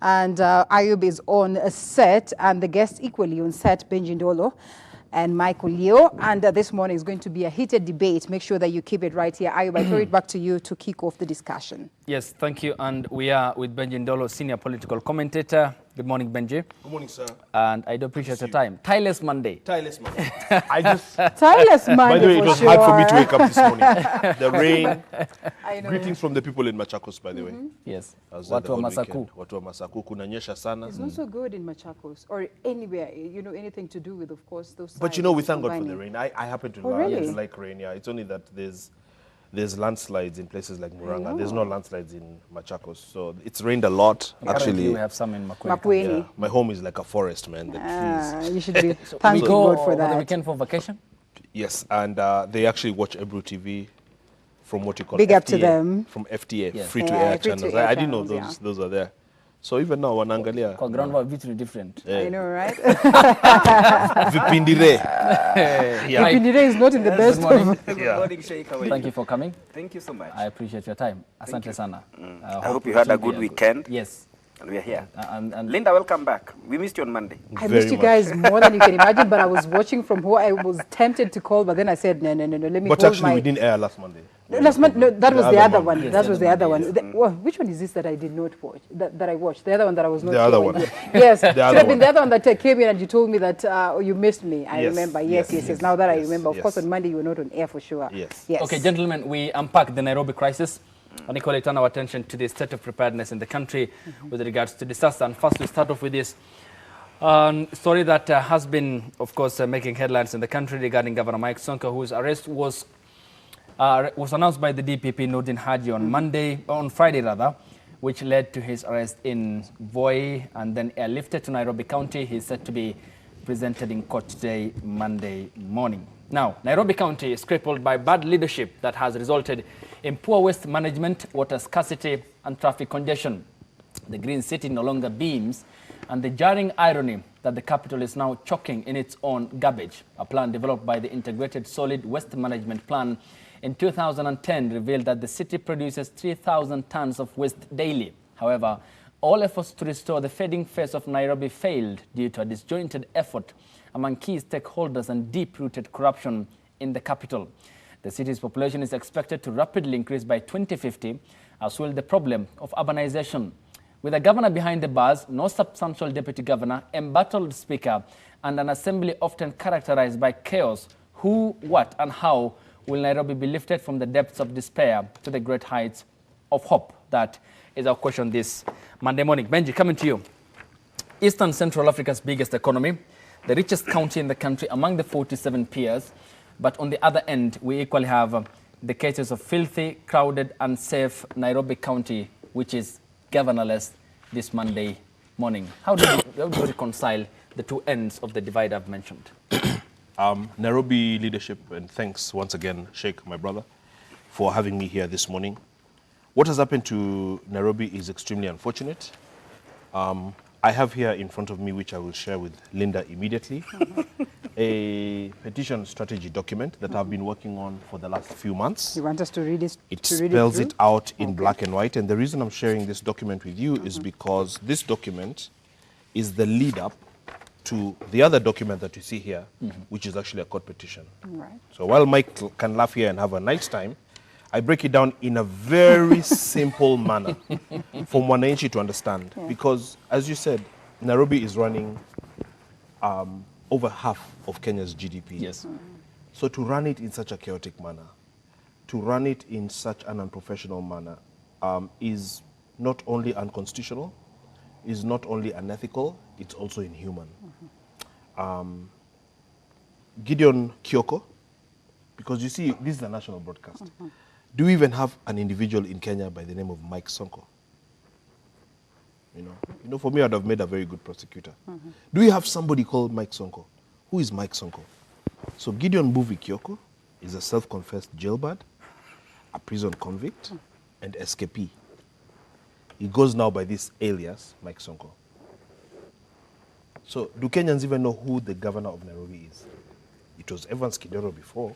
And Ayub is on a set, and the guests equally on set, Benji Ndolo and Michael Leo. And this morning is going to be a heated debate. Make sure that you keep it right here. Ayub, I throw it back to you to kick off the discussion. Yes, thank you. And we are with Benji Ndolo, senior political commentator. Good morning, Benji. Good morning, sir. And I do appreciate your time. Tireless Monday. Tireless Monday. Tireless Monday. By the way, it was hard for me to wake up this morning. The rain. I know. Greetings from the people in Machakos, by the way. Yes. Watu wa Masaku. Watu wa Masaku kunanyesha sana. It's not so good in Machakos or anywhere, you know, anything to do with, of course, those But you know, we thank God for the rain. I happen to really? like rain, yeah. It's only that there's landslides in places like Muranga. There's no landslides in Machakos. So it's rained a lot. Actually, we have some in Makueni. Yeah, my home is like a forest, man. The trees. You should be thanking God for that. The weekend for vacation? Yes, and they actually watch Ebru TV from what you call Big FTA, up to them. from FTA, Yes. free-to-air free to channels. air I didn't know channels, those are there. So even now, wanaangalia. Kwa ground was very different. I know, right? Vipindire. Yeah. Vipindire is not in the best Good morning. of... Good morning, Sheikh. How are Thank you? you for coming. Thank you so much. I appreciate your time. Asante sana. I hope you had a good weekend. Yes. And we are here. And Linda, welcome back. We missed you on Monday. I Very missed you much. guys more than you can imagine, but I was watching from home. I was tempted to call, but then I said, no, let me But hold actually, my... we didn't air last Monday. Last month, no, that was the other one. Yes, That was the other one. yes. Which one is this that I did not watch? That I watched? The other one that I was not The other sure. one. Yes, should other have been one. the other one that came in and you told me that you missed me. I Yes, remember. yes, Yes. Now that I remember. Of yes. course, on Monday you were not on air for sure. Yes. Okay, gentlemen, we unpack the Nairobi crisis and equally turn our attention to the state of preparedness in the country with regards to disaster. And first, we start off with this story that has been, of course, making headlines in the country regarding Governor Mike Sonko, whose arrest was announced by the DPP Nordin Haji on Friday rather, which led to his arrest in Voi and then airlifted to Nairobi County. He's set to be presented in court today, Monday morning. Now, Nairobi County is crippled by bad leadership that has resulted in poor waste management, water scarcity, and traffic congestion. The Green City no longer beams, and the jarring irony that the capital is now choking in its own garbage. A plan developed by the Integrated Solid Waste Management Plan in 2010 revealed that the city produces 3,000 tons of waste daily. However, all efforts to restore the fading face of Nairobi failed due to a disjointed effort among key stakeholders and deep-rooted corruption in the capital. The city's population is expected to rapidly increase by 2050, as will the problem of urbanization. With a governor behind the bars, no substantial deputy governor, embattled speaker, and an assembly often characterized by chaos, who, what, and how will Nairobi be lifted from the depths of despair to the great heights of hope? That is our question this Monday morning. Benji, coming to you. Eastern Central Africa's biggest economy, the richest county in the country among the 47 peers, but on the other end, we equally have the cases of filthy, crowded, unsafe Nairobi County, which is governorless this Monday morning. How do you reconcile the two ends of the divide I've mentioned? Nairobi leadership, and thanks once again, Sheikh, my brother, for having me here this morning. What has happened to Nairobi is extremely unfortunate. I have here in front of me, which I will share with Linda immediately, a petition strategy document that I've been working on for the last few months. You want us to read it? It spells it out in black and white. And the reason I'm sharing this document with you is because this document is the lead up to the other document that you see here, which is actually a court petition. Right. So while Mike can laugh here and have a nice time, I break it down in a very simple manner for Mwananchi to understand. Yeah. Because, as you said, Nairobi is running over half of Kenya's GDP. Yes. So to run it in such a chaotic manner, to run it in such an unprofessional manner is not only unconstitutional, is not only unethical, it's also inhuman. Gideon Kioko, because you see, this is a national broadcast. Do we even have an individual in Kenya by the name of Mike Sonko? You know, for me, I'd have made a very good prosecutor. Do we have somebody called Mike Sonko? Who is Mike Sonko? So Gideon Mbuvi Kioko is a self-confessed jailbird, a prison convict, and escapee. He goes now by this alias, Mike Sonko. So do Kenyans even know who the governor of Nairobi is? It was Evans Kidero before.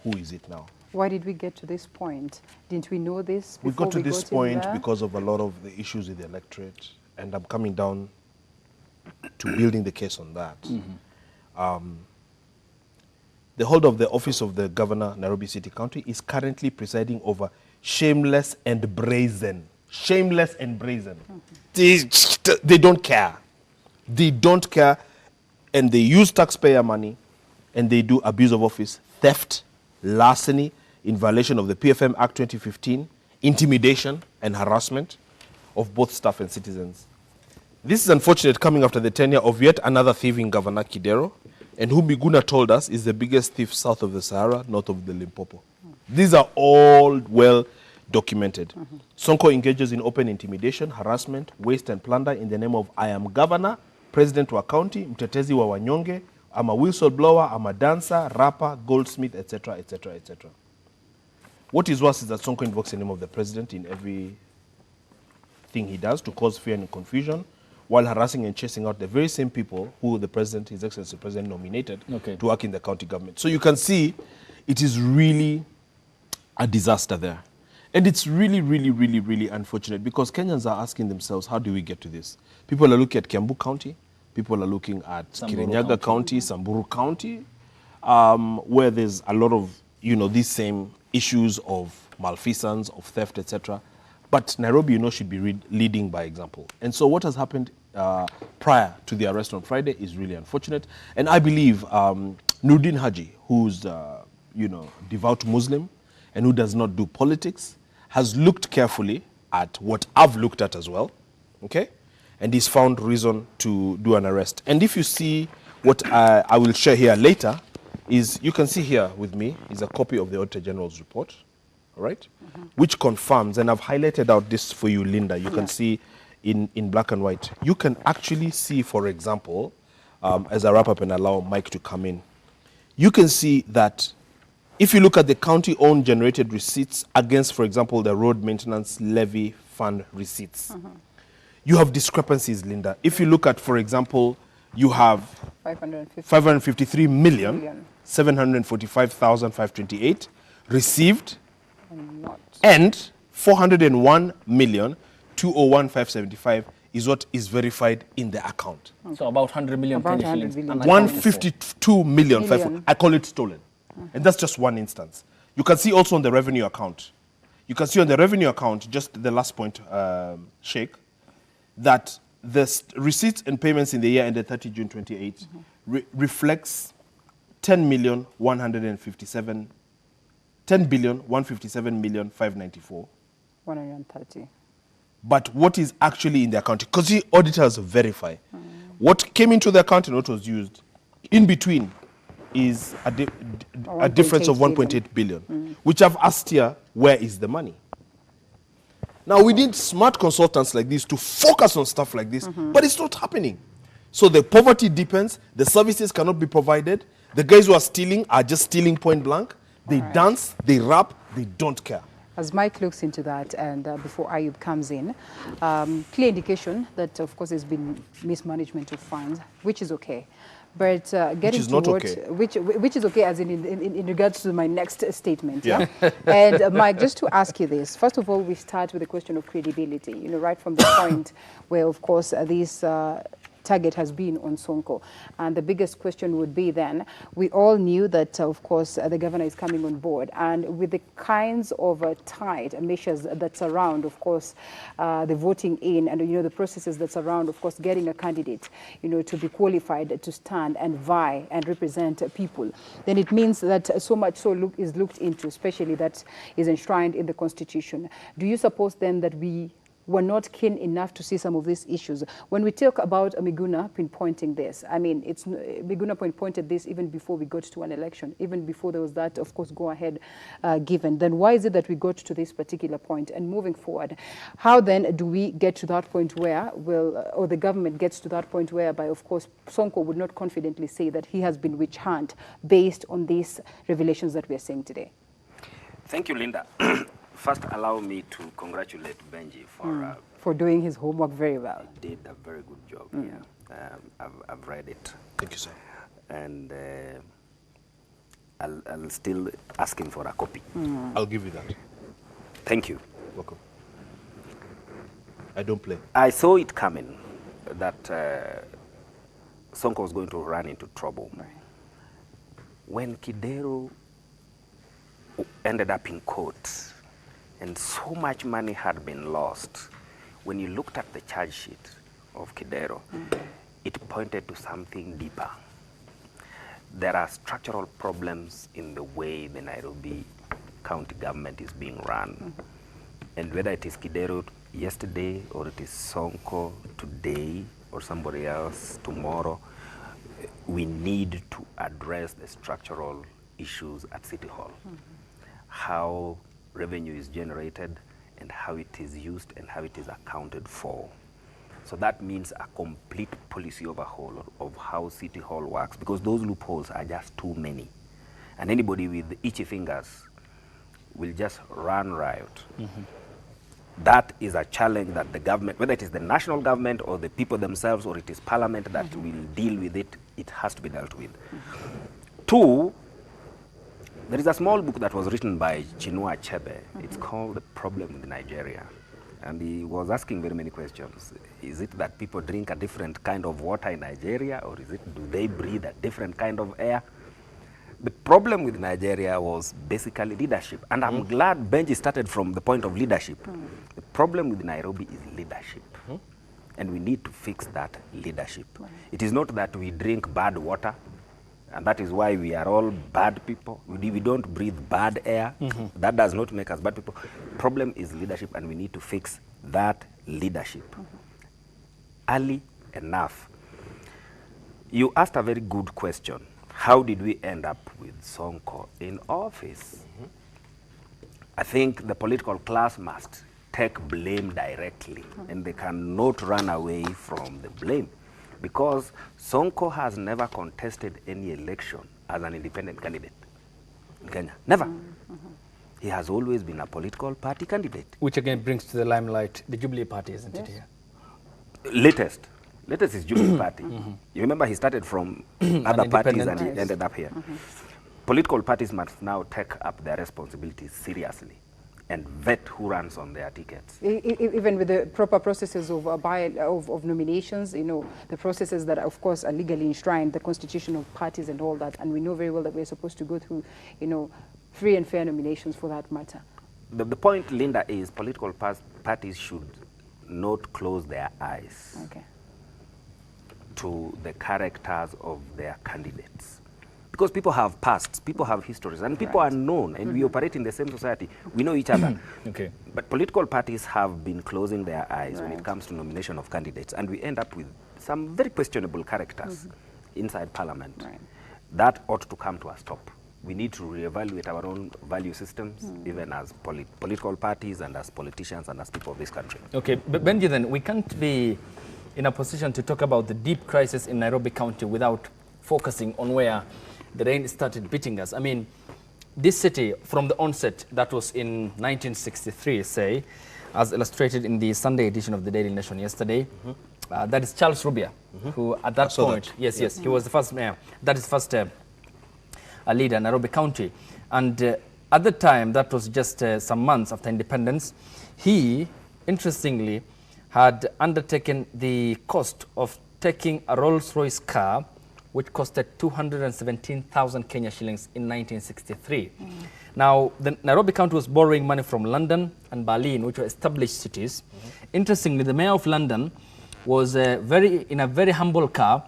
Who is it now? Why did we get to this point? Didn't we know this before We got to this in point there? because of a lot of the issues with the electorate. and I'm coming down to building the case on that. The holder of the office of the governor, Nairobi City County, is currently presiding over shameless and brazen. Shameless and brazen. They don't care. They don't care, and they use taxpayer money, and they do abuse of office, theft, larceny, in violation of the PFM Act 2015, intimidation and harassment of both staff and citizens. This is unfortunate coming after the tenure of yet another thieving governor, Kidero, and who Miguna told us is the biggest thief south of the Sahara, north of the Limpopo. These are all well documented. Sonko engages in open intimidation, harassment, waste and plunder in the name of I am governor, president wa county, mtetezi wa wanyonge, I'm a whistleblower, I'm a dancer, rapper, goldsmith, etc., etc., etc. What is worse is that Sonko invokes the name of the president in everything he does to cause fear and confusion, while harassing and chasing out the very same people who the president, His Excellency the President, nominated to work in the county government. So you can see it is really a disaster there. And it's really, really, really, really unfortunate because Kenyans are asking themselves, how do we get to this? People are looking at Kiambu County, people are looking at Kirinyaga County, Samburu County, where there's a lot of, these same issues of malfeasance, of theft, etc. But Nairobi, should be leading by example. And so what has happened prior to the arrest on Friday is really unfortunate. And I believe Nuruddin Haji, who's, devout Muslim and who does not do politics, has looked carefully at what I've looked at as well, okay? And he's found reason to do an arrest. And if you see what I will share here later, is you can see here with me is a copy of the Auditor General's report, all right? Which confirms, and I've highlighted out this for you, Linda. You can see in black and white. You can actually see, for example, as I wrap up and allow Mike to come in, you can see that if you look at the county-owned generated receipts against, for example, the road maintenance levy fund receipts, you have discrepancies, Linda. If you look at, for example, you have 553,745,528 received and 401,201,575 is what is verified in the account. So about 100 million. About 100 billion. 152 million. I call it stolen. And that's just one instance. You can see also on the revenue account. You can see on the revenue account, just the last point, Sheikh, that the receipts and payments in the year ended 30 June 28 reflects 10,157,594. 130. But what is actually in the account? Because the auditors verify what came into the account and what was used. In between is a difference of 1.8 billion, which I've asked here, where is the money? Now, we need smart consultants like this to focus on stuff like this, but it's not happening. So the poverty deepens, the services cannot be provided, the guys who are stealing are just stealing point blank, they dance, they rap, they don't care. As Mike looks into that, and before Ayub comes in, clear indication that, of course, there's been mismanagement of funds, which is okay. But getting to what, which is okay, as in regards to my next statement. Yeah. And Mike, just to ask you this, first of all, we start with the question of credibility. Right from the point where, of course, this target has been on Sonko. And the biggest question would be then, we all knew that, of course, the governor is coming on board. And with the kinds of tight measures that surround, of course, the voting in and, the processes that surround, of course, getting a candidate, to be qualified to stand and vie and represent people, then it means that so much so is looked into, especially that is enshrined in the Constitution. Do you suppose then that we were not keen enough to see some of these issues? When we talk about Miguna pinpointing this, I mean, Miguna pinpointed this even before we got to an election, even before there was that, of course, go-ahead given. Then why is it that we got to this particular point? And moving forward, how then do we get to that point where, or the government gets to that point whereby, of course, Sonko would not confidently say that he has been witch hunt based on these revelations that we are seeing today? Thank you, Linda. First, allow me to congratulate Benji for doing his homework very well. He did a very good job. Yeah, I've read it. Thank you, sir. And I'll still ask him for a copy. I'll give you that. Thank you. Welcome. I don't play. I saw it coming that Sonko was going to run into trouble. Right. When Kidero ended up in court and so much money had been lost, when you looked at the charge sheet of Kidero, it pointed to something deeper. There are structural problems in the way the Nairobi county government is being run. And whether it is Kidero yesterday or it is Sonko today or somebody else tomorrow, we need to address the structural issues at City Hall. How revenue is generated and how it is used and how it is accounted for. So that means a complete policy overhaul of how City Hall works, because those loopholes are just too many. And anybody with itchy fingers will just run riot. That is a challenge that the government, whether it is the national government or the people themselves or it is parliament that will deal with it, it has to be dealt with. Two, there is a small book that was written by Chinua Achebe. It's called The Problem with Nigeria. And he was asking very many questions. Is it that people drink a different kind of water in Nigeria, or is it, do they breathe a different kind of air? The problem with Nigeria was basically leadership. And I'm glad Benji started from the point of leadership. The problem with Nairobi is leadership. And we need to fix that leadership. It is not that we drink bad water, and that is why we are all bad people. We don't breathe bad air. That does not make us bad people. Problem is leadership, and we need to fix that leadership early enough. You asked a very good question. How did we end up with Sonko in office? I think the political class must take blame directly, and they cannot run away from the blame, because Sonko has never contested any election as an independent candidate in Kenya. Never. He has always been a political party candidate. Which again brings to the limelight the Jubilee Party, isn't it here? Latest is Jubilee Party. You remember he started from other parties and he ended up here. Political parties must now take up their responsibilities seriously and vet who runs on their tickets. Even with the proper processes of nominations, you know, the processes that, of course, are legally enshrined, the constitution of parties and all that, and we know very well that we're supposed to go through, you know, free and fair nominations for that matter. The point, Linda, is political parties should not close their eyes to the characters of their candidates. Because people have pasts, people have histories, and people are known, and we operate in the same society. We know each other. But political parties have been closing their eyes when it comes to nomination of candidates, and we end up with some very questionable characters inside parliament. That ought to come to a stop. We need to reevaluate our own value systems, even as political parties and as politicians and as people of this country. Okay, but Benji, then we can't be in a position to talk about the deep crisis in Nairobi County without focusing on where the rain started beating us. I mean, this city, from the onset, that was in 1963, say, as illustrated in the Sunday edition of the Daily Nation yesterday, that is Charles Rubia, who at that point, yes, he was the first mayor. That is first leader in Nairobi County. And at the time, that was just some months after independence, he, interestingly, had undertaken the cost of taking a Rolls-Royce car, which costed 217,000 Kenya shillings in 1963. Now, the Nairobi County was borrowing money from London and Berlin, which were established cities. Interestingly, the mayor of London was in a very humble car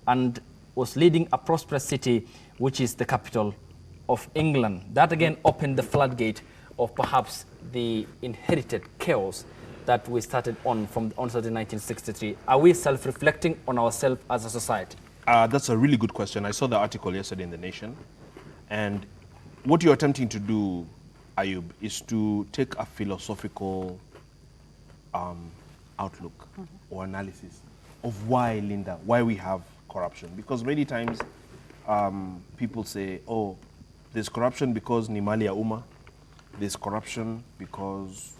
and was leading a prosperous city, which is the capital of England. That again opened the floodgate of perhaps the inherited chaos that we started on from the onset in 1963. Are we self-reflecting on ourselves as a society? That's a really good question. I saw the article yesterday in The Nation. And what you're attempting to do, Ayub, is to take a philosophical outlook or analysis of why, Linda, why we have corruption. Because many times people say, oh, there's corruption because ni mali ya umma, there's corruption because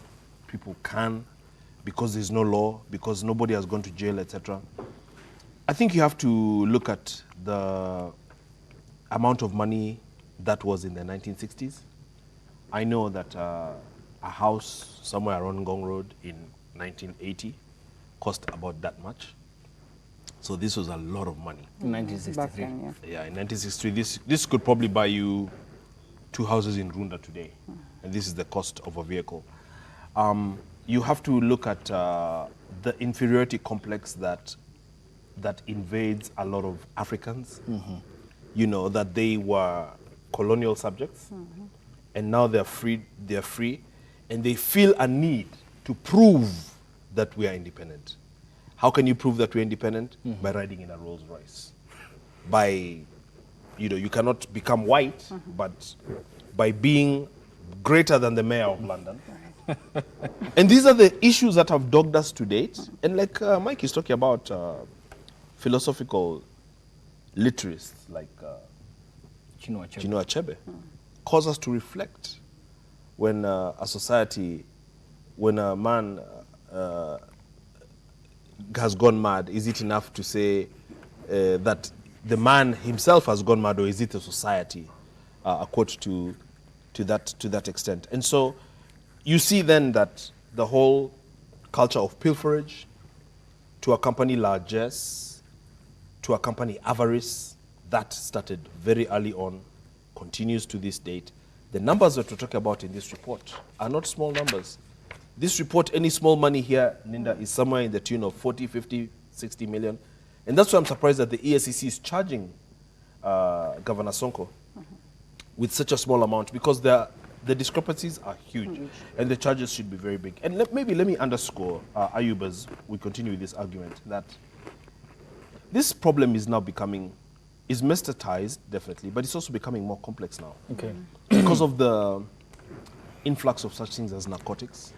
people can, because there's no law, because nobody has gone to jail, etc. I think you have to look at the amount of money that was in the 1960s. I know that a house somewhere around Ngong Road in 1980 cost about that much. So this was a lot of money. In Back 1963. then, yeah. Yeah, in 1963, this could probably buy you 2 houses in Runda today. And this is the cost of a vehicle. You have to look at the inferiority complex that invades a lot of Africans. You know, that they were colonial subjects, and now they're free, and they feel a need to prove that we are independent. How can you prove that we're independent? By riding in a Rolls Royce. By, you cannot become white, but by being greater than the mayor of London. And these are the issues that have dogged us to date. And like Mike is talking about philosophical literacies like Chinua Achebe. Chinua Achebe, cause us to reflect when a society, when a man has gone mad, is it enough to say that the man himself has gone mad, or is it a society? A quote to that extent. And so you see then that the whole culture of pilferage, to accompany largesse, to accompany avarice, that started very early on, continues to this date. The numbers that we're talking about in this report are not small numbers. This report, any small money here, Linda, is somewhere in the tune of 40, 50, 60 million. And that's why I'm surprised that the ESCC is charging Governor Sonko with such a small amount, because the discrepancies are huge, and the charges should be very big. And maybe let me underscore, Ayub, as we continue with this argument, that this problem is now is mestized, definitely, but it's also becoming more complex now. Okay. Because of the influx of such things as narcotics.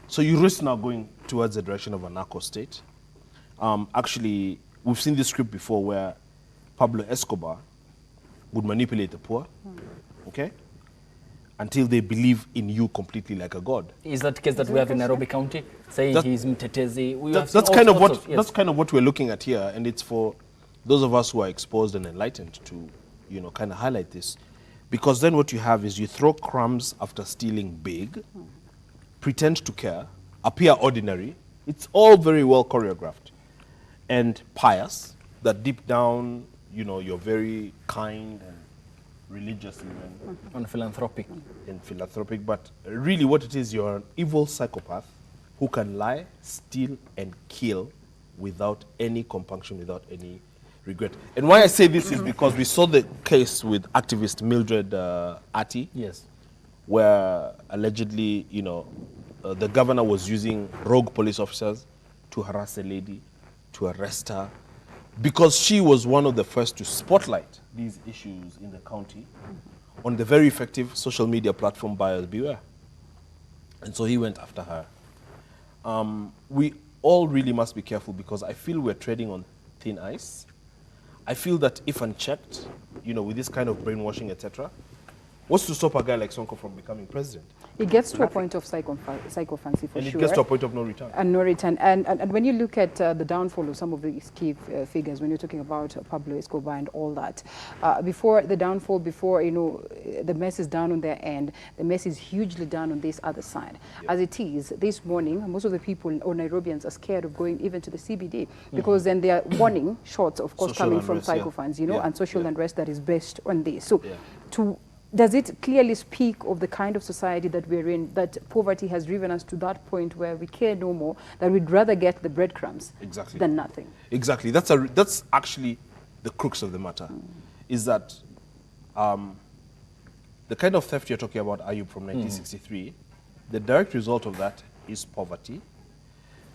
So you risk now going towards the direction of a narco state. Actually, we've seen this script before where Pablo Escobar would manipulate the poor, okay, until they believe in you completely like a god. Is that the case that we have in Nairobi County, saying he's Mtetezi? That's kind of what we're looking at here, and it's for those of us who are exposed and enlightened to, kind of highlight this. Because then what you have is you throw crumbs after stealing big, pretend to care, appear ordinary. It's all very well choreographed and pious, that deep down, you're very kind and religious even. And philanthropic. And philanthropic, but really what it is, you're an evil psychopath who can lie, steal, and kill without any compunction, without any regret. And why I say this is because we saw the case with activist Mildred Ati, Yes. where allegedly, the governor was using rogue police officers to harass a lady, to arrest her, because she was one of the first to spotlight these issues in the county on the very effective social media platform Buyers Beware. And so he went after her. We all really must be careful, because I feel we're treading on thin ice. I feel that if unchecked, with this kind of brainwashing, etc., what's to stop a guy like Sonko from becoming president? It gets to a point of psychophancy, for And sure. it gets to a point of no return. And no return. And when you look at the downfall of some of these key figures, when you're talking about Pablo Escobar and all that, before the downfall, the mess is down on their end, the mess is hugely down on this other side. Yeah. As it is, this morning, most of the people or Nairobians are scared of going even to the CBD, because then they are warning shots, of course, Social coming unrest, from psychophans, and social unrest that is based on this. So does it clearly speak of the kind of society that we're in, that poverty has driven us to that point where we care no more, that we'd rather get the breadcrumbs than nothing? Exactly. That's actually the crux of the matter, is that the kind of theft you're talking about, Ayub, from 1963, the direct result of that is poverty,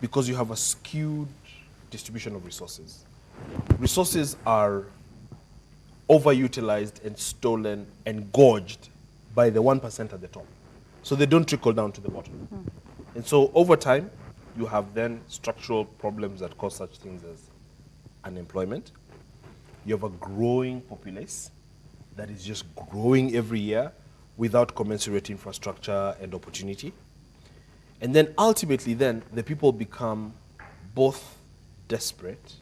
because you have a skewed distribution of resources. Resources are overutilized and stolen and gorged by the 1% at the top. So they don't trickle down to the bottom. And so over time, you have then structural problems that cause such things as unemployment. You have a growing populace that is just growing every year without commensurate infrastructure and opportunity. And then ultimately then, the people become both desperate,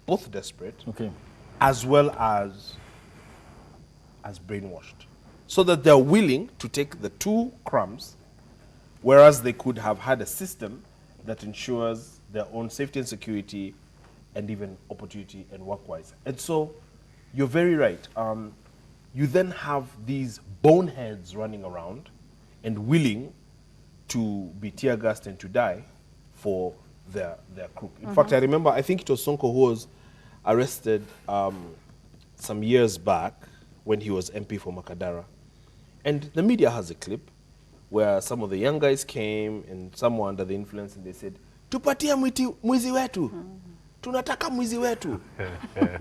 Okay. as well as brainwashed, so that they're willing to take the two crumbs, whereas they could have had a system that ensures their own safety and security and even opportunity and work-wise. And so you're very right. You then have these boneheads running around and willing to be tear-gassed and to die for their crook. In fact, I remember, I think it was Sonko who was arrested some years back when he was MP for Makadara. And the media has a clip where some of the young guys came and some were under the influence and they said, tupatia mwizi wetu. Tunataka mwizi wetu.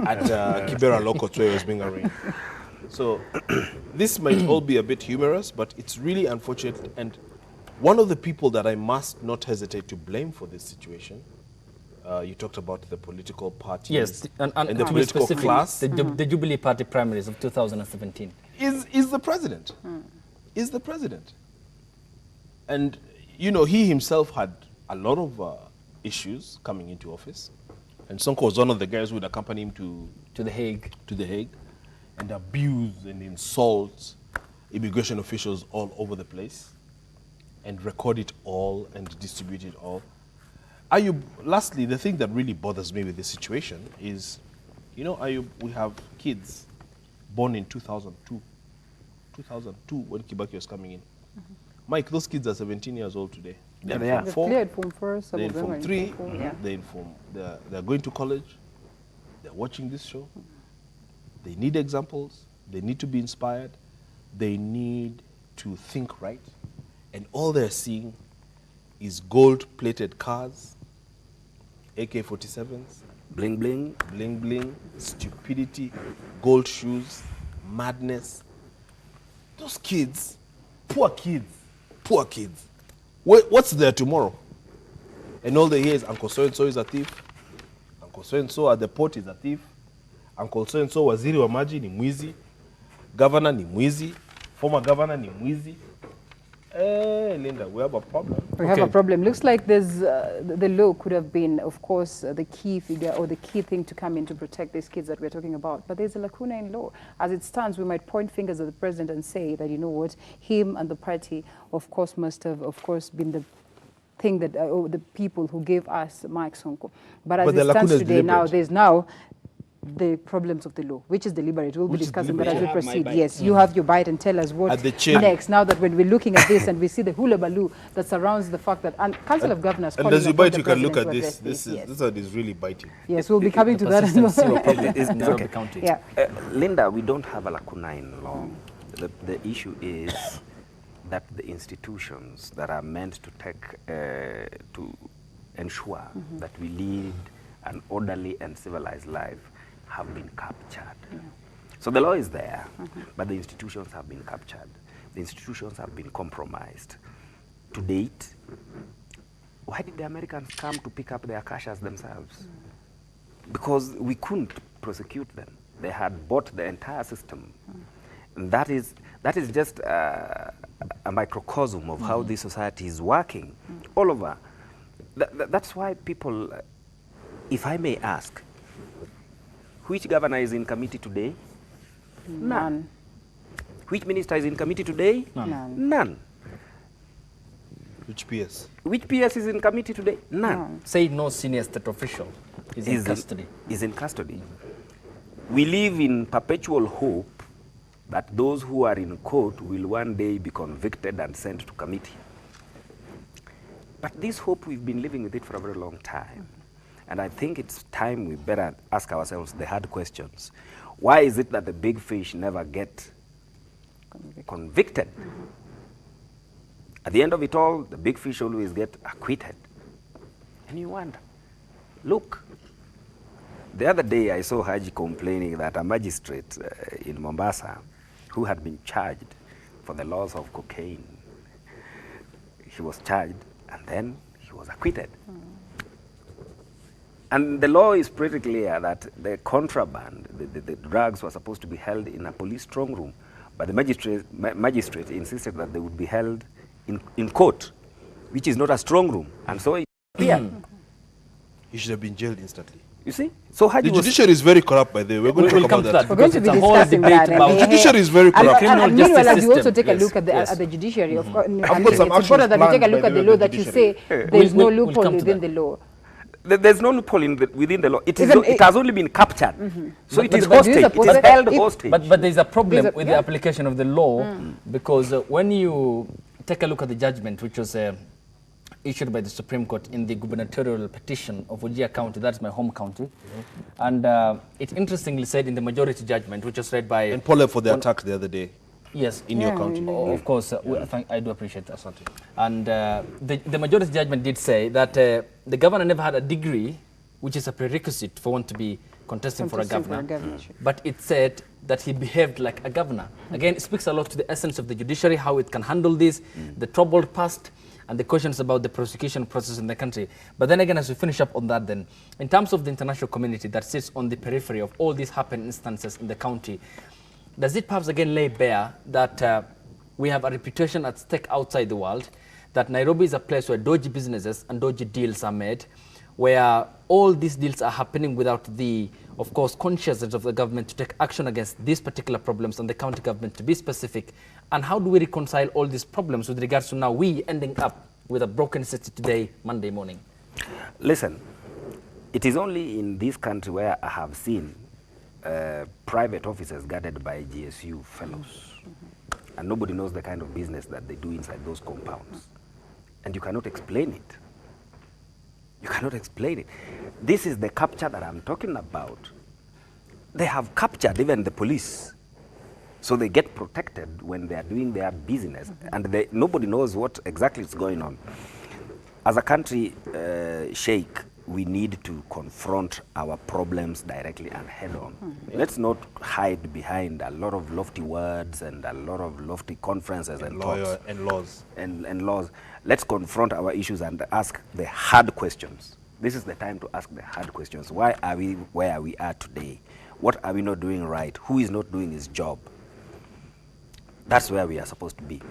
At Kibera Lokot where he was being arraigned. So this might all be a bit humorous, but it's really unfortunate. And one of the people that I must not hesitate to blame for this situation, you talked about the political parties, yes, and the political class. The Jubilee Party primaries of 2017. Is the president. Is the president. And, you know, he himself had a lot of issues coming into office. And Sonko was one of the guys who would accompany him to The Hague. To The Hague. And abuse and insult immigration officials all over the place. And record it all and distribute it all. Ayub, lastly, the thing that really bothers me with this situation is, you know, Ayub, we have kids born in 2002. 2002 when Kibaki was coming in. Mike, those kids are 17 years old today. Yeah, they are. They've cleared Form 4, some they're of in them are Form in 3, Form 4, yeah. they're going to college, they're watching this show. They need examples, they need to be inspired, they need to think right. And all they're seeing is gold-plated cars, AK-47s, Bling bling. bling bling, stupidity, gold shoes, madness. Those kids, poor kids. What's there tomorrow? And all they hear is Uncle so-and-so is a thief, Uncle so-and-so at the port is a thief, Uncle so-and-so waziri wa maji ni mwizi, governor ni mwizi, former governor ni mwizi. Linda, we have a problem. We have a problem. Looks like there's the law could have been, of course, the key figure or the key thing to come in to protect these kids that we're talking about. But there's a lacuna in law. As it stands, we might point fingers at the president and say that, you know what, him and the party, of course, must have, of course, been the thing that, the people who gave us Mike Sonko. But as it stands today, now, there's now the problems of the law, which is deliberate. We'll be discussing that as we proceed. Yes, you have your bite and tell us what next. Now that when we're looking at this and we see the hula baloo that surrounds the fact that and Council of Governors. And as you bite, you can look at this. This one is really biting. Yes, we'll be coming to that. Nairobi County. Yeah. Linda, we don't have a lacuna in law. The issue is that the institutions that are meant to take to ensure that we lead an orderly and civilized life have been captured. Yeah. So the law is there, but the institutions have been captured. The institutions have been compromised. To date, why did the Americans come to pick up their cashers themselves? Because we couldn't prosecute them. They had bought the entire system. And that is just a microcosm of how this society is working all over. That's why people, if I may ask, which governor is in committee today? None. Which minister is in committee today? None. Which PS? Which PS is in committee today? None. Say no senior state official is in custody. Is in custody. We live in perpetual hope that those who are in court will one day be convicted and sent to committee. But this hope, we've been living with it for a very long time. And I think it's time we better ask ourselves the hard questions. Why is it that the big fish never get convicted? At the end of it all, the big fish always get acquitted. And you wonder, look, the other day I saw Haji complaining that a magistrate in Mombasa who had been charged for the loss of cocaine, he was charged and then he was acquitted. And the law is pretty clear that the contraband, the drugs were supposed to be held in a police strong room, but the magistrate insisted that they would be held in court, which is not a strong room. And so it appeared. He should have been jailed instantly. You see? So Haji The was... judiciary is very corrupt, by the way. We're going to We'll talk come about to that. that. We're going to be It's a whole discussing debate that. about- The judiciary is very corrupt. criminal And meanwhile, justice as we also system, take a yes. look at Yes. the judiciary, of course, I mean, got some it's important actions that we take a planned look by at the the way law of the that you say judiciary. there's no We'll loophole come to within that. the law. There's no loophole within the law. It Even has only been captured. So But- it is but do you hostage. It suppose is that held if- hostage. But there's a problem There's a- with yeah. the application of the law because when you take a look at the judgment, which was issued by the Supreme Court in the gubernatorial petition of Wajir County, that's my home county, and it interestingly said in the majority judgment, which was read by... And Paul for the attack the other day Yes, in your county. of course, I do appreciate that. And the majority judgment did say that the governor never had a degree, which is a prerequisite for one to be contesting for a governor. But it said that he behaved like a governor. Again, it speaks a lot to the essence of the judiciary, how it can handle this, the troubled past, and the questions about the prosecution process in the country. But then again, as we finish up on that then, in terms of the international community that sits on the periphery of all these happened instances in the county, does it perhaps again lay bare that we have a reputation at stake outside the world, that Nairobi is a place where dodgy businesses and dodgy deals are made, where all these deals are happening without the, of course, consciousness of the government to take action against these particular problems and the county government to be specific? And how do we reconcile all these problems with regards to now we ending up with a broken city today, Monday morning? Listen, it is only in this country where I have seen private offices guarded by GSU fellows. And nobody knows the kind of business that they do inside those compounds. And you cannot explain it. You cannot explain it. This is the capture that I'm talking about. They have captured even the police. So they get protected when they are doing their business. And nobody knows what exactly is going on. As a country, Sheikh, we need to confront our problems directly and head on. Let's not hide behind a lot of lofty words and a lot of lofty conferences and talks. And laws. And laws. Let's confront our issues and ask the hard questions. This is the time to ask the hard questions. Why are we where we are today? What are we not doing right? Who is not doing his job? That's where we are supposed to be.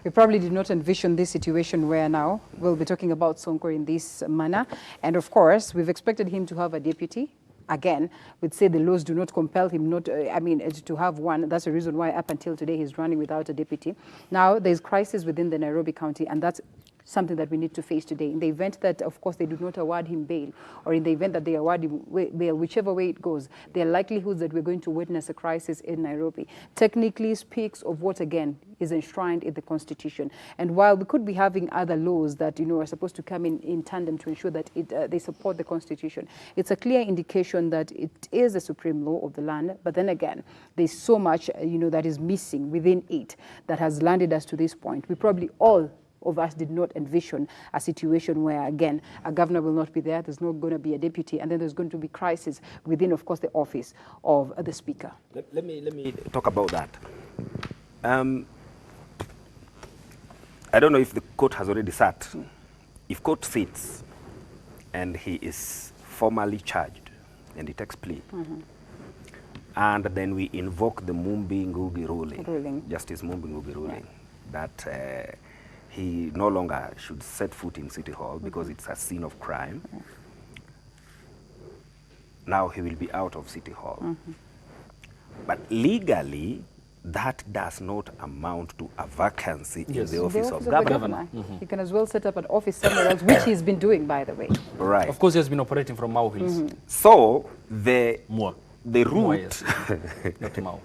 We probably did not envision this situation where now we'll be talking about Sonko in this manner. And of course, we've expected him to have a deputy. Again, we'd say the laws do not compel him not, to have one. That's the reason why up until today he's running without a deputy. Now there's crisis within the Nairobi County, and that's something that we need to face today. In the event that, of course, they do not award him bail, or in the event that they award him bail, whichever way it goes, there are likelihoods that we're going to witness a crisis in Nairobi. Technically speaks of what, again, is enshrined in the Constitution. And while we could be having other laws that, are supposed to come in tandem to ensure that they support the Constitution, it's a clear indication that it is the supreme law of the land. But then again, there's so much, that is missing within it that has landed us to this point. We probably all of us did not envision a situation where, again, a governor will not be there, there's not going to be a deputy, and then there's going to be crisis within, of course, the office of the speaker. Let me talk about that. I don't know if the court has already sat. If court sits and he is formally charged and he takes plea, and then we invoke the Mumbi Ngugi ruling, Justice Mumbi Ngugi ruling, that he no longer should set foot in City Hall because it's a scene of crime. Now he will be out of City Hall. But legally, that does not amount to a vacancy in the office of governor. He can as well set up an office somewhere else, which he's been doing, by the way. Right. Of course, he has been operating from Mau Hills. So the route, Mua, yes. Not Mau.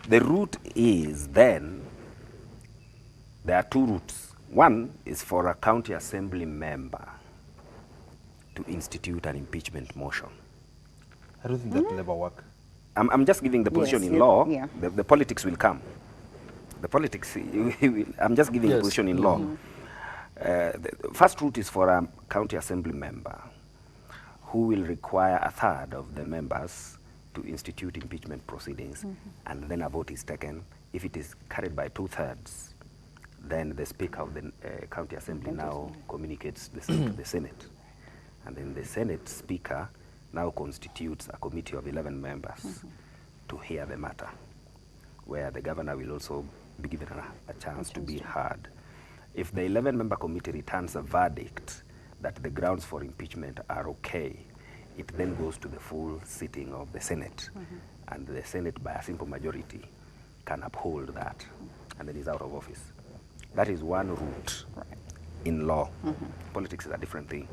the route is then, there are two routes. One is for a county assembly member to institute an impeachment motion. I don't think that will ever work. I'm just giving the position in law. The politics will come. The politics, I'm just giving the position in law. The first route is for a county assembly member who will require a third of the members to institute impeachment proceedings, and then a vote is taken. If it is carried by 2/3, then the Speaker of the County Assembly now communicates this to the Senate. And then the Senate Speaker now constitutes a committee of 11 members to hear the matter, where the governor will also be given a chance to be heard. If the 11-member committee returns a verdict that the grounds for impeachment are okay, it then goes to the full sitting of the Senate. And the Senate, by a simple majority, can uphold that, and then he's out of office. That is one route in law. Politics is a different thing.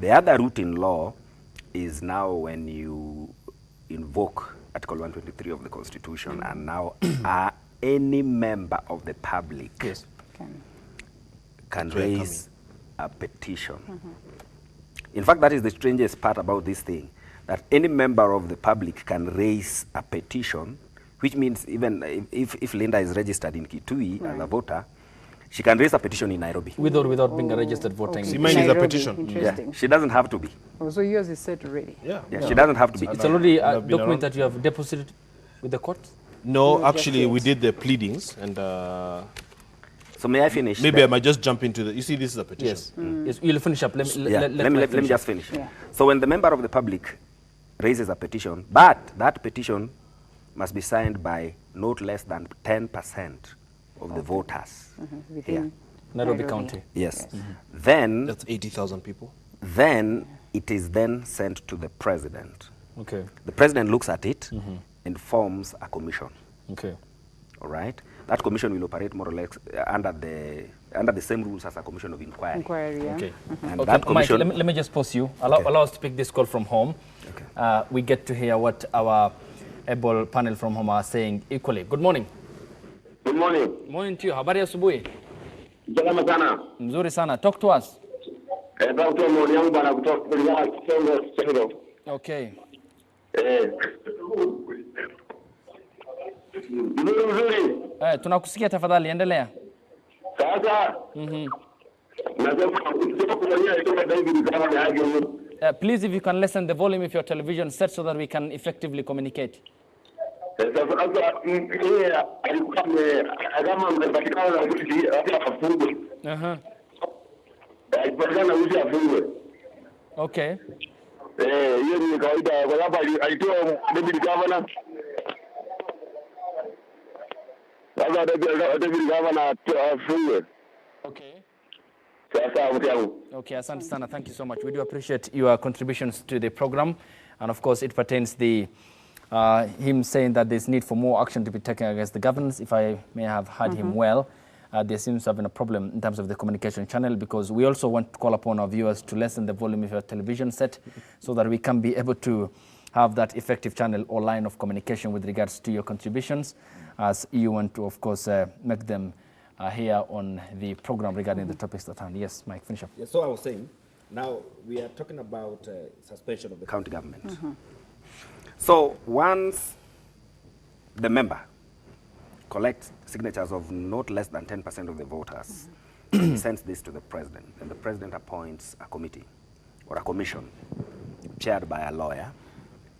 The other route in law is now when you invoke Article 123 of the Constitution, and now any member of the public can raise a petition. In fact, that is the strangest part about this thing, that any member of the public can raise a petition, which means even if Linda is registered in Kitui as a voter, she can raise a petition in Nairobi. With or without being a registered voter. See, mine is a petition. Yeah, she doesn't have to be. Oh, so yours is set already? Yeah, she doesn't have to be. It's already a document that you have deposited with the court? No, actually, we did the pleadings, and so may I finish? maybe I might just jump into the. You see, this is a petition. Yes. Yes, you'll finish up. Let me just finish. Yeah. So when the member of the public raises a petition, but that petition must be signed by not less than 10% of the voters Within Nairobi County. Yes. Then That's 80,000 people. then it is then sent to the president. Okay. The president looks at it and forms a commission. Okay. All right. That commission will operate more or less under the same rules as a commission of inquiry. inquiry, yeah? Okay. And Okay, that commission. Mike, let me just pause you. Allow us to pick this call from home. Okay. We get to hear what our able panel from home are saying equally. Good morning. Good morning. Morning to you. Habari ya asubuhi? Salama sana. Mzuri sana. Talk to us. Dr. Moni yangu bana kutoka Sonko. Okay. Mzuri. Tunakusikia tafadhali, endelea. Sasa. Nasema kufanyia itoka David kama yake. Please, if you can lessen the volume of your television set so that we can effectively communicate. Sasa alikuwa kama mmepatikana na uzi hata afungwe. Alipatikana uzi afungwe. Okay. Hiyo ni kawaida kwa sababu alitoa David Governor. Sasa David Governor afungwe. Okay. Okay, asante sana. Thank you so much. We do appreciate your contributions to the program. And of course, it pertains the him saying that there's need for more action to be taken against the governance. If I may have heard him well, there seems to have been a problem in terms of the communication channel, because we also want to call upon our viewers to lessen the volume of your television set so that we can be able to have that effective channel or line of communication with regards to your contributions, as you want to, of course, make them here on the program regarding the topics at hand. Yes, Mike, finish up. Yeah, so I was saying, now we are talking about suspension of the county government. So once the member collects signatures of not less than 10% of the voters, he sends this to the president, and the president appoints a committee or a commission chaired by a lawyer.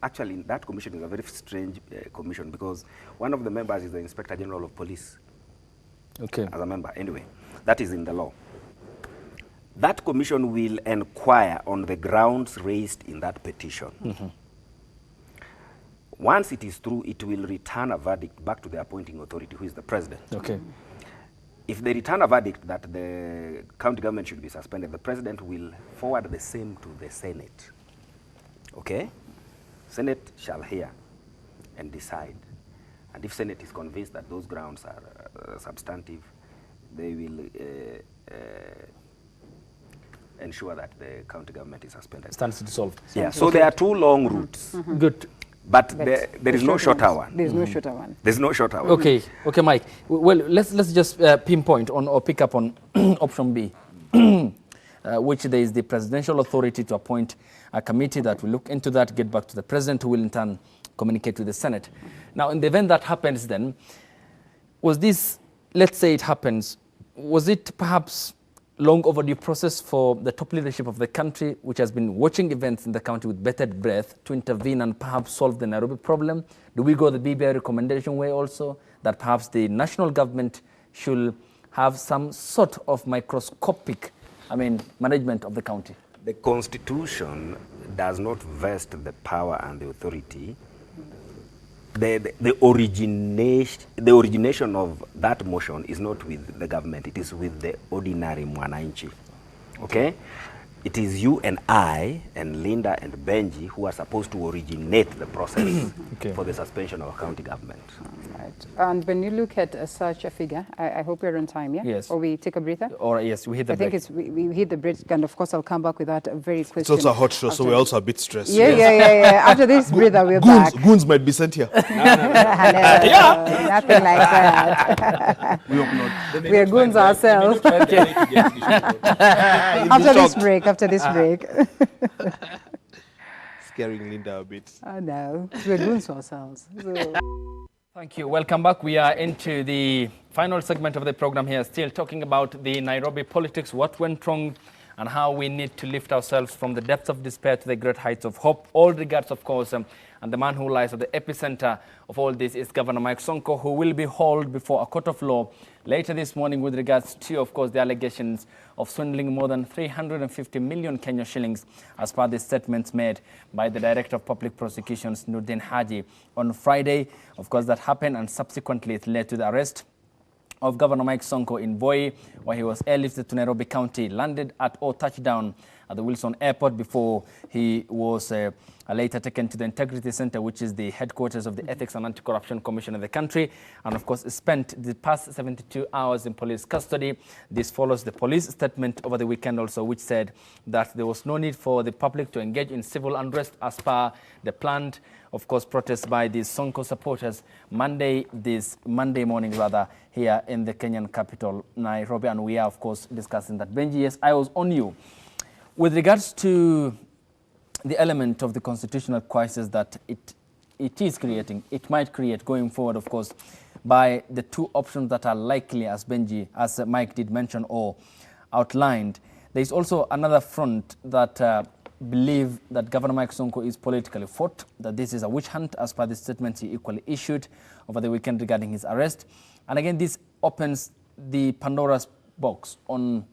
Actually, that commission is a very strange commission, because one of the members is the Inspector General of Police. Okay. As a member. Anyway, that is in the law. That commission will inquire on the grounds raised in that petition. Once it is through, it will return a verdict back to the appointing authority, who is the president. Okay. If they return a verdict that the county government should be suspended, the president will forward the same to the Senate. Okay? Senate shall hear and decide. And if Senate is convinced that those grounds are substantive, they will ensure that the county government is suspended. Stands dissolved. Yeah, so there are two long routes. Good. But there is no shorter one. There's no shorter one. There's no shorter one. Okay, okay, Mike. Well, let's just pinpoint on or pick up on option B, which there is the presidential authority to appoint a committee that will look into that, get back to the president, who will in turn communicate with the Senate. Now, in the event that happens, then was this, let's say it happens, was it perhaps long overdue process for the top leadership of the country, which has been watching events in the county with bated breath, to intervene and perhaps solve the Nairobi problem? Do we go the BBI recommendation way also, that perhaps the national government should have some sort of microscopic, management of the county? The Constitution does not vest the power and the authority. The origination of that motion is not with the government, it is with the ordinary mwananchi. Okay? it is you and I and Linda and Benji who are supposed to originate the process Okay. for the suspension of a county government. Right. And when you look at such a figure, I hope we're on time, yeah? Yes. Or we take a breather? Or yes, we hit the I think break. it's we hit the break, and of course I'll come back with that very question. It's also a hot show, so after- we're also a bit stressed. Yeah. After this breather, we're back. Goons might be sent here. Nothing like that. We hope not. We're goons ourselves. After this break. Scaring Linda a bit. Oh no, we're goons ourselves. So. Thank you. Welcome back. We are into the final segment of the program here, still talking about the Nairobi politics, what went wrong, and how we need to lift ourselves from the depths of despair to the great heights of hope. All regards, of course, and the man who lies at the epicenter of all this is Governor Mike Sonko, who will be hauled before a court of law later this morning with regards to, of course, the allegations of swindling more than 350 million Kenya shillings as per the statements made by the Director of Public Prosecutions, Nurdin Haji, on Friday. Of course, that happened, and subsequently it led to the arrest of Governor Mike Sonko in Voi, where he was airlifted to Nairobi County, landed at or touchdown at the Wilson Airport before he was later taken to the Integrity Center, which is the headquarters of the Ethics and Anti-Corruption Commission in the country, and of course spent the past 72 hours in police custody. This follows the police statement over the weekend also, which said that there was no need for the public to engage in civil unrest as per the planned, of course, protests by these Sonko supporters Monday morning here in the Kenyan capital, Nairobi. And we are, of course, discussing that. Benji, yes, I was on you. With regards to the element of the constitutional crisis that it might create going forward, of course, by the two options that are likely, as Mike did mention or outlined. There's also another front that believe that Governor Mike Sonko is politically fought, that this is a witch hunt as per the statements he equally issued over the weekend regarding his arrest. And again, this opens the Pandora's box on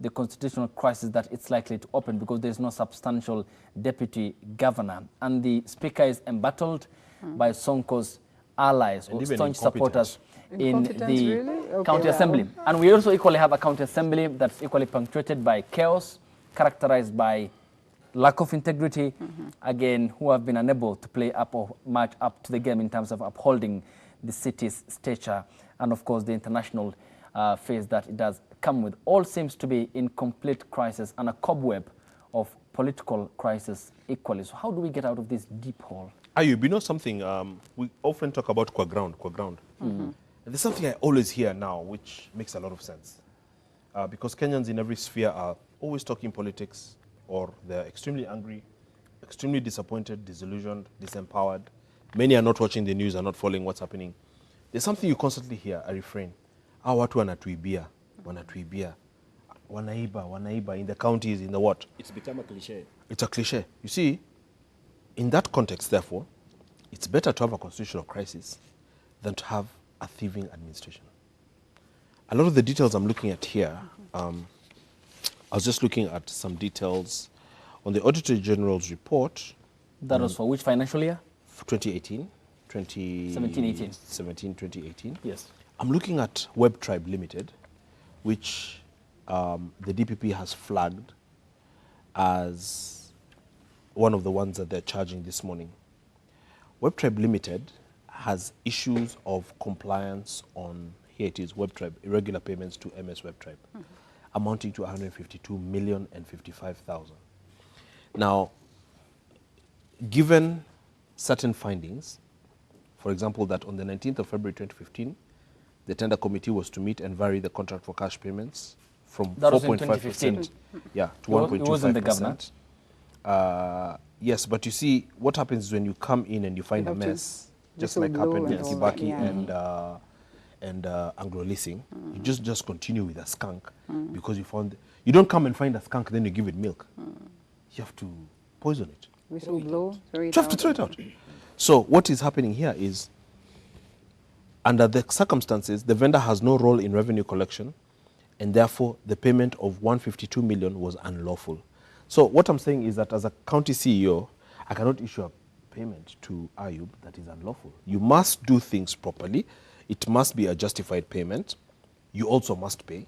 the constitutional crisis that it's likely to open, because there's no substantial deputy governor. And the speaker is embattled by Sonko's allies or staunch supporters in the county assembly. And we also equally have a county assembly that's equally punctuated by chaos, characterized by lack of integrity, again, who have been unable to play up or match up to the game in terms of upholding the city's stature and, of course, the international phase that it does come with. All seems to be in complete crisis and a cobweb of political crisis equally. So how do we get out of this deep hole? Ayub, you know something, we often talk about qua ground. And there's something I always hear now which makes a lot of sense. Because Kenyans in every sphere are always talking politics, or they're extremely angry, extremely disappointed, disillusioned, disempowered. Many are not watching the news, are not following what's happening. There's something you constantly hear, a refrain. Watu wanatuibia, wanaiba in the counties, in the what? It's become a cliche. It's a cliche. You see, in that context, therefore, it's better to have a constitutional crisis than to have a thieving administration. A lot of the details I'm looking at here, I was just looking at some details on the Auditor General's report. That was for which financial year? 2018. 2018. Yes. I'm looking at Web Tribe Limited, which the DPP has flagged as one of the ones that they're charging this morning. Web Tribe Limited has issues of compliance on, here it is, Web Tribe, irregular payments to MS Web Tribe, amounting to 152,055,000. Now, given certain findings, for example, that on the 19th of February 2015, the tender committee was to meet and vary the contract for cash payments from 4.5%, yeah, to 1.25%. It wasn't the governor. Yes, but you see, what happens is when you come in and you find a mess, just like happened with Kibaki and Anglo Leasing, you just continue with a skunk because you found, you don't come and find a skunk, then you give it milk. You have to poison it. Whistleblow, You have to throw it out. So what is happening here is, under the circumstances, the vendor has no role in revenue collection, and therefore the payment of 152 million was unlawful. So what I'm saying is that as a county CEO, I cannot issue a payment to Ayub that is unlawful. You must do things properly. It must be a justified payment. You also must pay.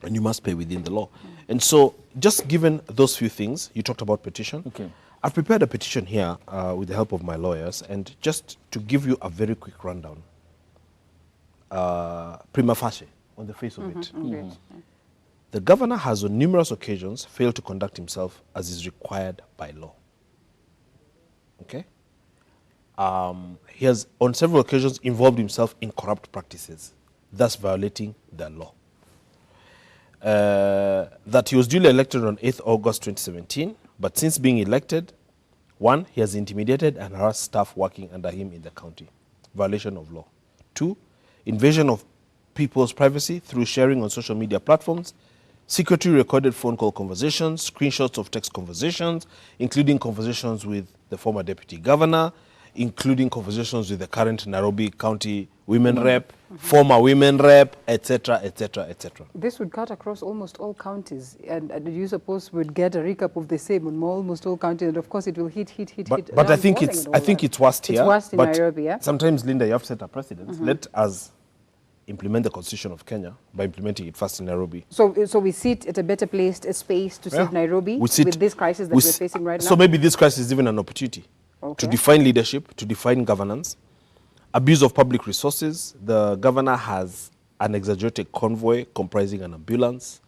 and you must pay within the law. And so, just given those few things, you talked about petition. Okay. I've prepared a petition here with the help of my lawyers, and just to give you a very quick rundown, prima facie, on the face of it. The governor has on numerous occasions failed to conduct himself as is required by law. Okay? He has on several occasions involved himself in corrupt practices, thus violating the law. That he was duly elected on 8th August 2017, but since being elected, 1, he has intimidated and harassed staff working under him in the county, violation of law. 2, invasion of people's privacy through sharing on social media platforms, secretly recorded phone call conversations, screenshots of text conversations, including conversations with the former deputy governor, including conversations with the current Nairobi County women rep, former women rep, etc., etc., etc. This would cut across almost all counties, and you suppose would get a recap of the same on almost all counties, and of course it will hit. But I think it's worst here. It's worst in but Nairobi, yeah? Sometimes, Linda, you have to set a precedent. Let us implement the Constitution of Kenya by implementing it first in Nairobi. So we sit at a better placed space to save Nairobi with this crisis that we're facing right now? So maybe this crisis is even an opportunity to define leadership, to define governance, abuse of public resources. The governor has an exaggerated convoy comprising an ambulance,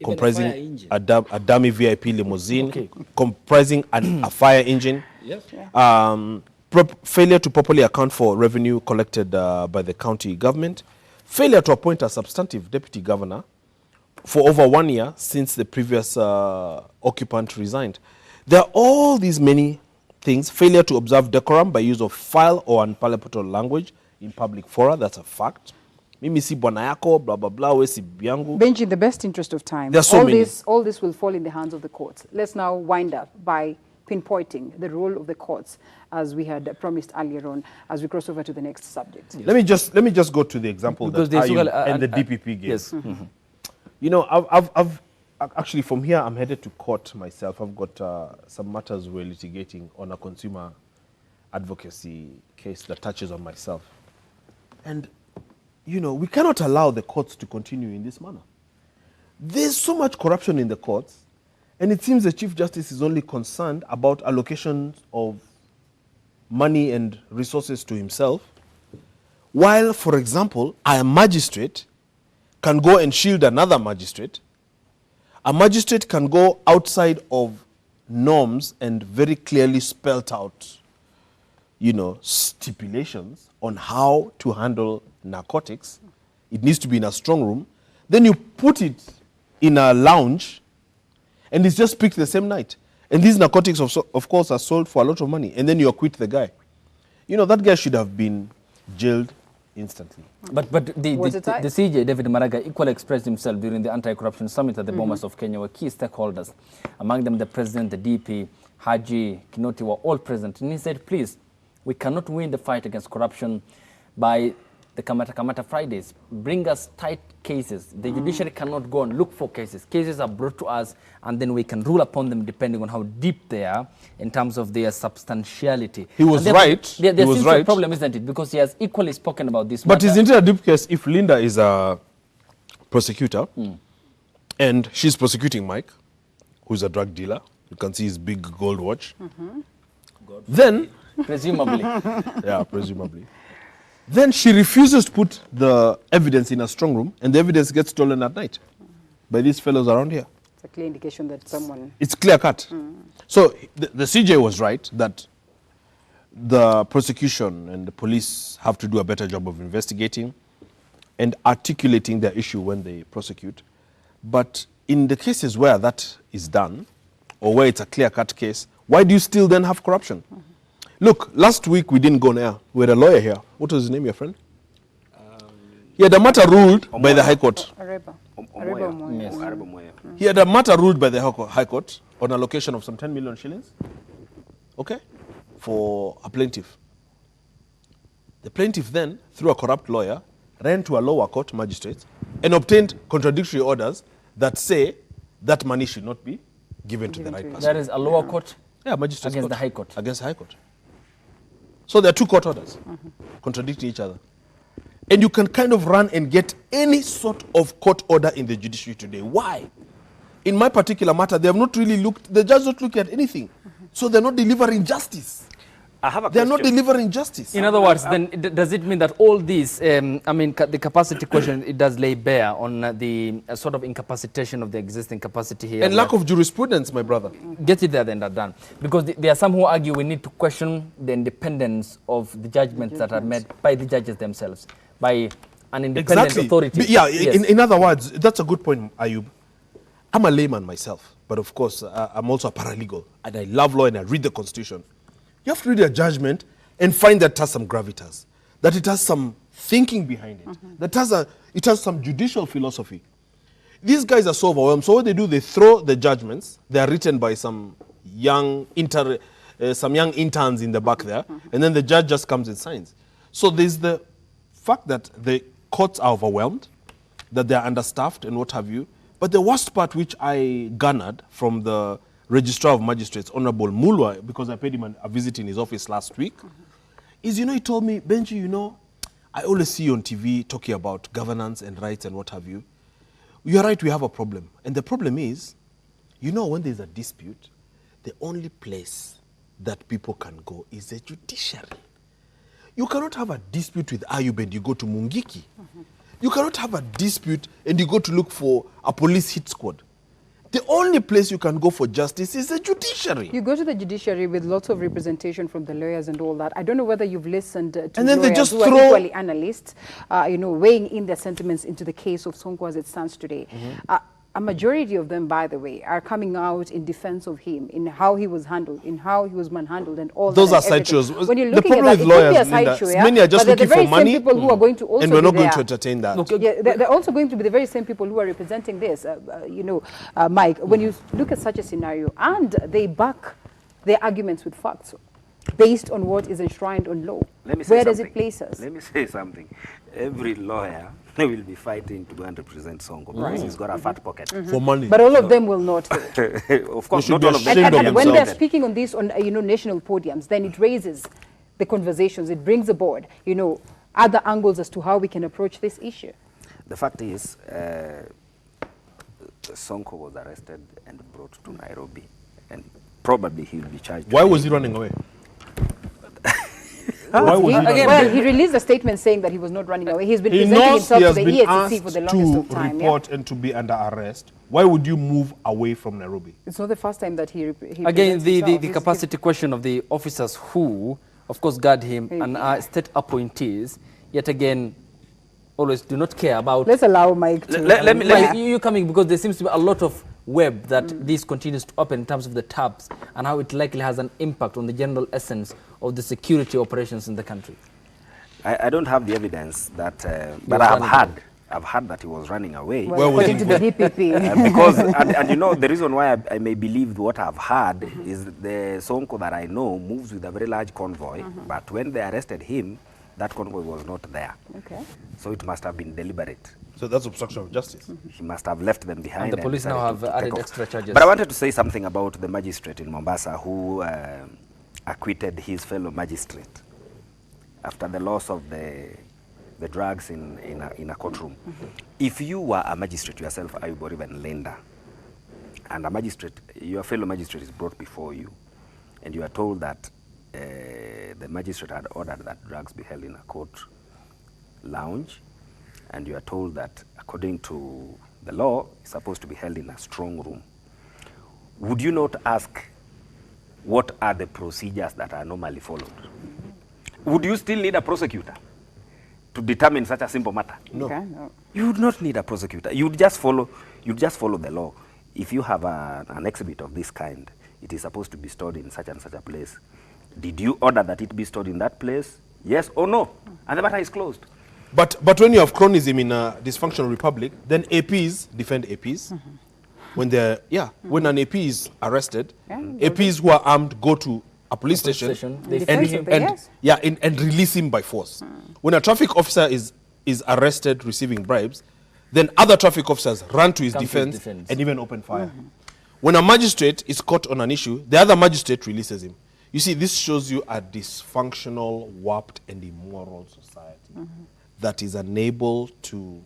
Even comprising a dummy VIP limousine, comprising a fire engine. Yes. Failure to properly account for revenue collected by the county government, failure to appoint a substantive deputy governor for over 1 year since the previous occupant resigned. There are all these many things. Failure to observe decorum by use of foul or unparliamentary language in public fora, that's a fact. Mimi si bwana yako, blah, blah, blah, we si biangu. Benji, in the best interest of time, There are so many. All this will fall in the hands of the courts. Let's now wind up by pinpointing the role of the courts, as we had promised earlier on, as we cross over to the next subject. Let me just go to the example Because that there's IU well, and the DPP gave. Yes. You know, I've actually, from here, I'm headed to court myself. I've got some matters we're litigating on a consumer advocacy case that touches on myself. And, you know, we cannot allow the courts to continue in this manner. There's so much corruption in the courts, and it seems the Chief Justice is only concerned about allocations of money and resources to himself, while, for example, a magistrate can go and shield another magistrate. A magistrate can go outside of norms and very clearly spelt out, you know, stipulations on how to handle narcotics. It needs to be in a strong room. Then you put it in a lounge, and it's just picked the same night. And these narcotics, of course, are sold for a lot of money. And then you acquit the guy. You know, that guy should have been jailed instantly. But the CJ, David Maraga, equally expressed himself during the anti-corruption summit at the Bomas of Kenya, where key stakeholders, among them the president, the DP, Haji, Kinoti, were all present. And he said, please, we cannot win the fight against corruption by the Kamata Fridays. Bring us tight cases. The judiciary cannot go and look for cases. Cases are brought to us, and then we can rule upon them depending on how deep they are in terms of their substantiality. He was right. There he was seems right. a problem, isn't it? Because he has equally spoken about this But matter. isn't it a deep case if Linda is a prosecutor and she's prosecuting Mike, who's a drug dealer? You can see his big gold watch. Then, Presumably. yeah, presumably. Then she refuses to put the evidence in a strong room, and the evidence gets stolen at night by these fellows around here. It's a clear indication that someone... It's clear cut. So the CJ was right that the prosecution and the police have to do a better job of investigating and articulating their issue when they prosecute. But in the cases where that is done, or where it's a clear-cut case, why do you still then have corruption? Look, last week we didn't go on air. We had a lawyer here. What was his name, your friend? He had a matter ruled by the High Court. Areba. He had a matter ruled by the High Court on allocation of some 10 million shillings, okay, for a plaintiff. The plaintiff then, through a corrupt lawyer, ran to a lower court magistrate and obtained contradictory orders that say that money should not be given to the right person. There is a lower court magistrate's against court. the High Court. Against the High Court. So there are two court orders contradicting each other. And you can kind of run and get any sort of court order in the judiciary today. Why? In my particular matter, they have not really looked, the judge not looking at anything. So they're not delivering justice. I have a They're question. not delivering justice. In other words, then does it mean that all these, I mean, the capacity question, it does lay bare on the sort of incapacitation of the existing capacity here? And lack of jurisprudence, my brother. Get it there, then that's done. Because there are some who argue we need to question the independence of the judgments that are made by the judges themselves, by an independent authority. Yeah, Yes. in other words, that's a good point, Ayub. I'm a layman myself, but of course, I'm also a paralegal, and I love law and I read the Constitution. You have to read a judgment and find that it has some gravitas, that it has some thinking behind it, that it has some judicial philosophy. These guys are so overwhelmed, so what they do, they throw the judgments. They are written by some young interns in the back there, and then the judge just comes and signs. So there's the fact that the courts are overwhelmed, that they are understaffed and what have you. But the worst part which I garnered from the Registrar of Magistrates, Honorable Mulwa, because I paid him a visit in his office last week, is, he told me, Benji, I always see you on TV talking about governance and rights and what have you. You're right, we have a problem. And the problem is, when there's a dispute, the only place that people can go is the judiciary. You cannot have a dispute with Ayub and you go to Mungiki. You cannot have a dispute and you go to look for a police hit squad. The only place you can go for justice is the judiciary. You go to the judiciary with lots of representation from the lawyers and all that. I don't know whether you've listened to And then they lawyers just who are throw- equally analysts, weighing in their sentiments into the case of Sonko as it stands today. A majority of them, by the way, are coming out in defense of him, in how he was handled, in how he was manhandled, and all Those that. are side shows. When you're The looking at problem that, with it could be a lawyers, side Linda, show, yeah? many are just But they're looking the very for money, same people who are going to also and we're be not going there. to entertain that. Okay. Yeah, they're also going to be the very same people who are representing this, Mike. When you look at such a scenario, and they back their arguments with facts, based on what is enshrined on law, Let me say where does something. it place us? Let me say something. Every lawyer will be fighting to go and represent Sonko because he's got a fat pocket. For money. But all of them will not. Of course, should not be all of them. ashamed of And when they're themselves. speaking on this on national podiums, then it raises the conversations. It brings aboard other angles as to how we can approach this issue. The fact is, Sonko was arrested and brought to Nairobi, and probably he'll be charged. Why today. was he running away? Why was he running Again, away? Well, he released a statement saying that he was not running away. He's been He presenting knows himself he to has the been ESCC asked for the longest to of time. Yeah? report and to be under arrest. Why would you move away from Nairobi? It's not the first time that he Again, presents the himself. capacity question of the officers who, of course, guard him and are state appointees, yet again, always do not care about... Let's allow Mike to... Let me- Like, you coming, because there seems to be a lot of web that this continues to open in terms of the tabs and how it likely has an impact on the general essence of the security operations in the country. I don't have the evidence that, but was I've heard that he was running away. Well, Where was according he to the DPP. Because, and the reason why I may believe what I've heard is the Sonko that I know moves with a very large convoy, but when they arrested him, that convoy was not there. Okay. So it must have been deliberate. So that's obstruction of justice. He must have left them behind. And the police now decided have to added take off. extra charges. But I wanted to say something about the magistrate in Mombasa who acquitted his fellow magistrate after the loss of the drugs in a courtroom. If you were a magistrate yourself, Ayub, or even Linda, and a magistrate, your fellow magistrate is brought before you, and you are told that the magistrate had ordered that drugs be held in a court lounge, and you are told that according to the law, it's supposed to be held in a strong room. Would you not ask what are the procedures that are normally followed? Would you still need a prosecutor to determine such a simple matter? No. Okay, no. You would not need a prosecutor. You'd just follow the law. If you have an exhibit of this kind, it is supposed to be stored in such and such a place. Did you order that it be stored in that place? Yes or no? And the matter is closed. But when you have chronism in a dysfunctional republic, then APs defend APs. When when an AP is arrested, APs who are armed go to a police station, They Defend free him, him. yes. and release him by force. When a traffic officer is arrested receiving bribes, then other traffic officers run to his Come to his defense defense. and even open fire. When a magistrate is caught on an issue, the other magistrate releases him. You see, this shows you a dysfunctional, warped, and immoral society. that is unable to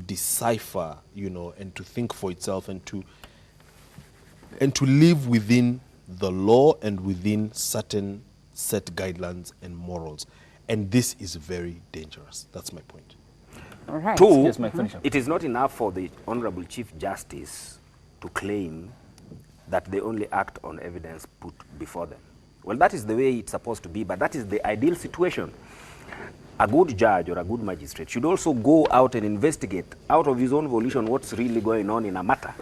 decipher, you know, and to think for itself, and to live within the law and within certain set guidelines and morals. And this is very dangerous. That's my point. All right. Two, Yes, Mike, finish up. it is not enough for the Honorable Chief Justice to claim that they only act on evidence put before them. Well, that is the way it's supposed to be, but that is the ideal situation. A good judge or a good magistrate should also go out and investigate out of his own volition what's really going on in a matter.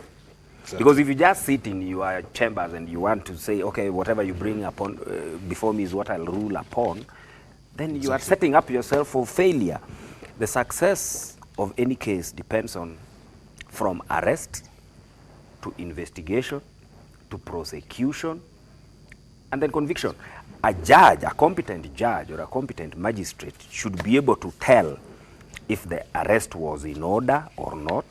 Exactly. Because if you just sit in your chambers and you want to say, okay, whatever you bring upon before me is what I'll rule upon, then you are setting up yourself for failure. The success of any case depends on from arrest to investigation to prosecution and then conviction. A judge, a competent judge or a competent magistrate should be able to tell if the arrest was in order or not,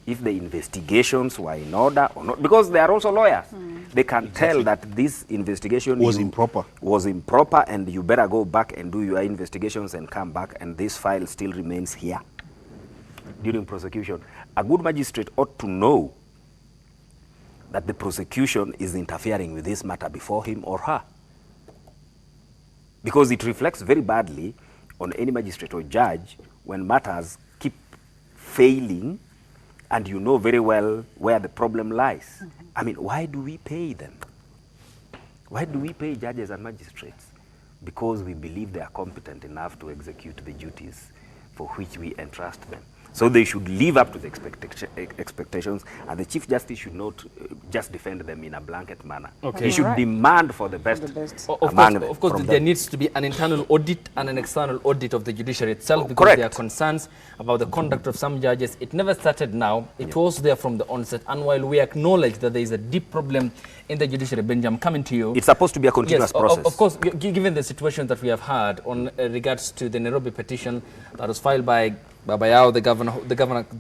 if the investigations were in order or not, because they are also lawyers. They can tell that this investigation Was improper, and you better go back and do your investigations and come back, and this file still remains here during prosecution. A good magistrate ought to know that the prosecution is interfering with this matter before him or her, because it reflects very badly on any magistrate or judge when matters keep failing and you know very well where the problem lies. I mean, why do we pay them? Why do we pay judges and magistrates? Because we believe they are competent enough to execute the duties for which we entrust them. So they should live up to the expectations, and the Chief Justice should not just defend them in a blanket manner. Okay. He should Right. demand for the best, among them. Of course, from there them. needs to be an internal audit and an external audit of the judiciary itself, because Correct. there are concerns about the conduct of some judges. It never started now. It was there from the onset. And while we acknowledge that there is a deep problem in the judiciary, Benji, I'm coming to you. It's supposed to be a continuous Yes, process. of course, given the situation that we have had on regards to the Nairobi petition that was filed by Babayao, the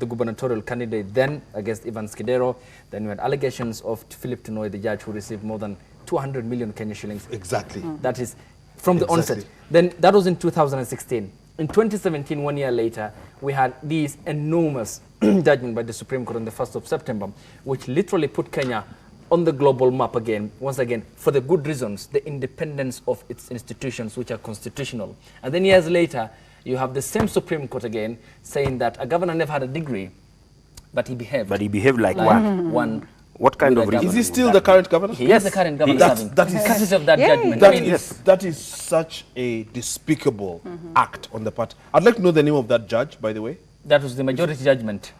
gubernatorial candidate then against Evans Kidero. Then we had allegations of Philip Tunoi, the judge who received more than 200 million Kenya shillings. Exactly. That is from the onset. Then that was in 2016. In 2017, 1 year later, we had these enormous judgment by the Supreme Court on the 1st of September, which literally put Kenya on the global map again, once again, for the good reasons, the independence of its institutions, which are constitutional. And then years later, you have the same Supreme Court again saying that a governor never had a degree, but he behaved. But he behaved like what? One. What kind of With a reason? Is he government. still the current governor? He is the current governor. That is- Courtesy of that Yay. judgment. That I mean, that is such a despicable act on the part. I'd like to know the name of that judge, by the way. that was the majority judgment.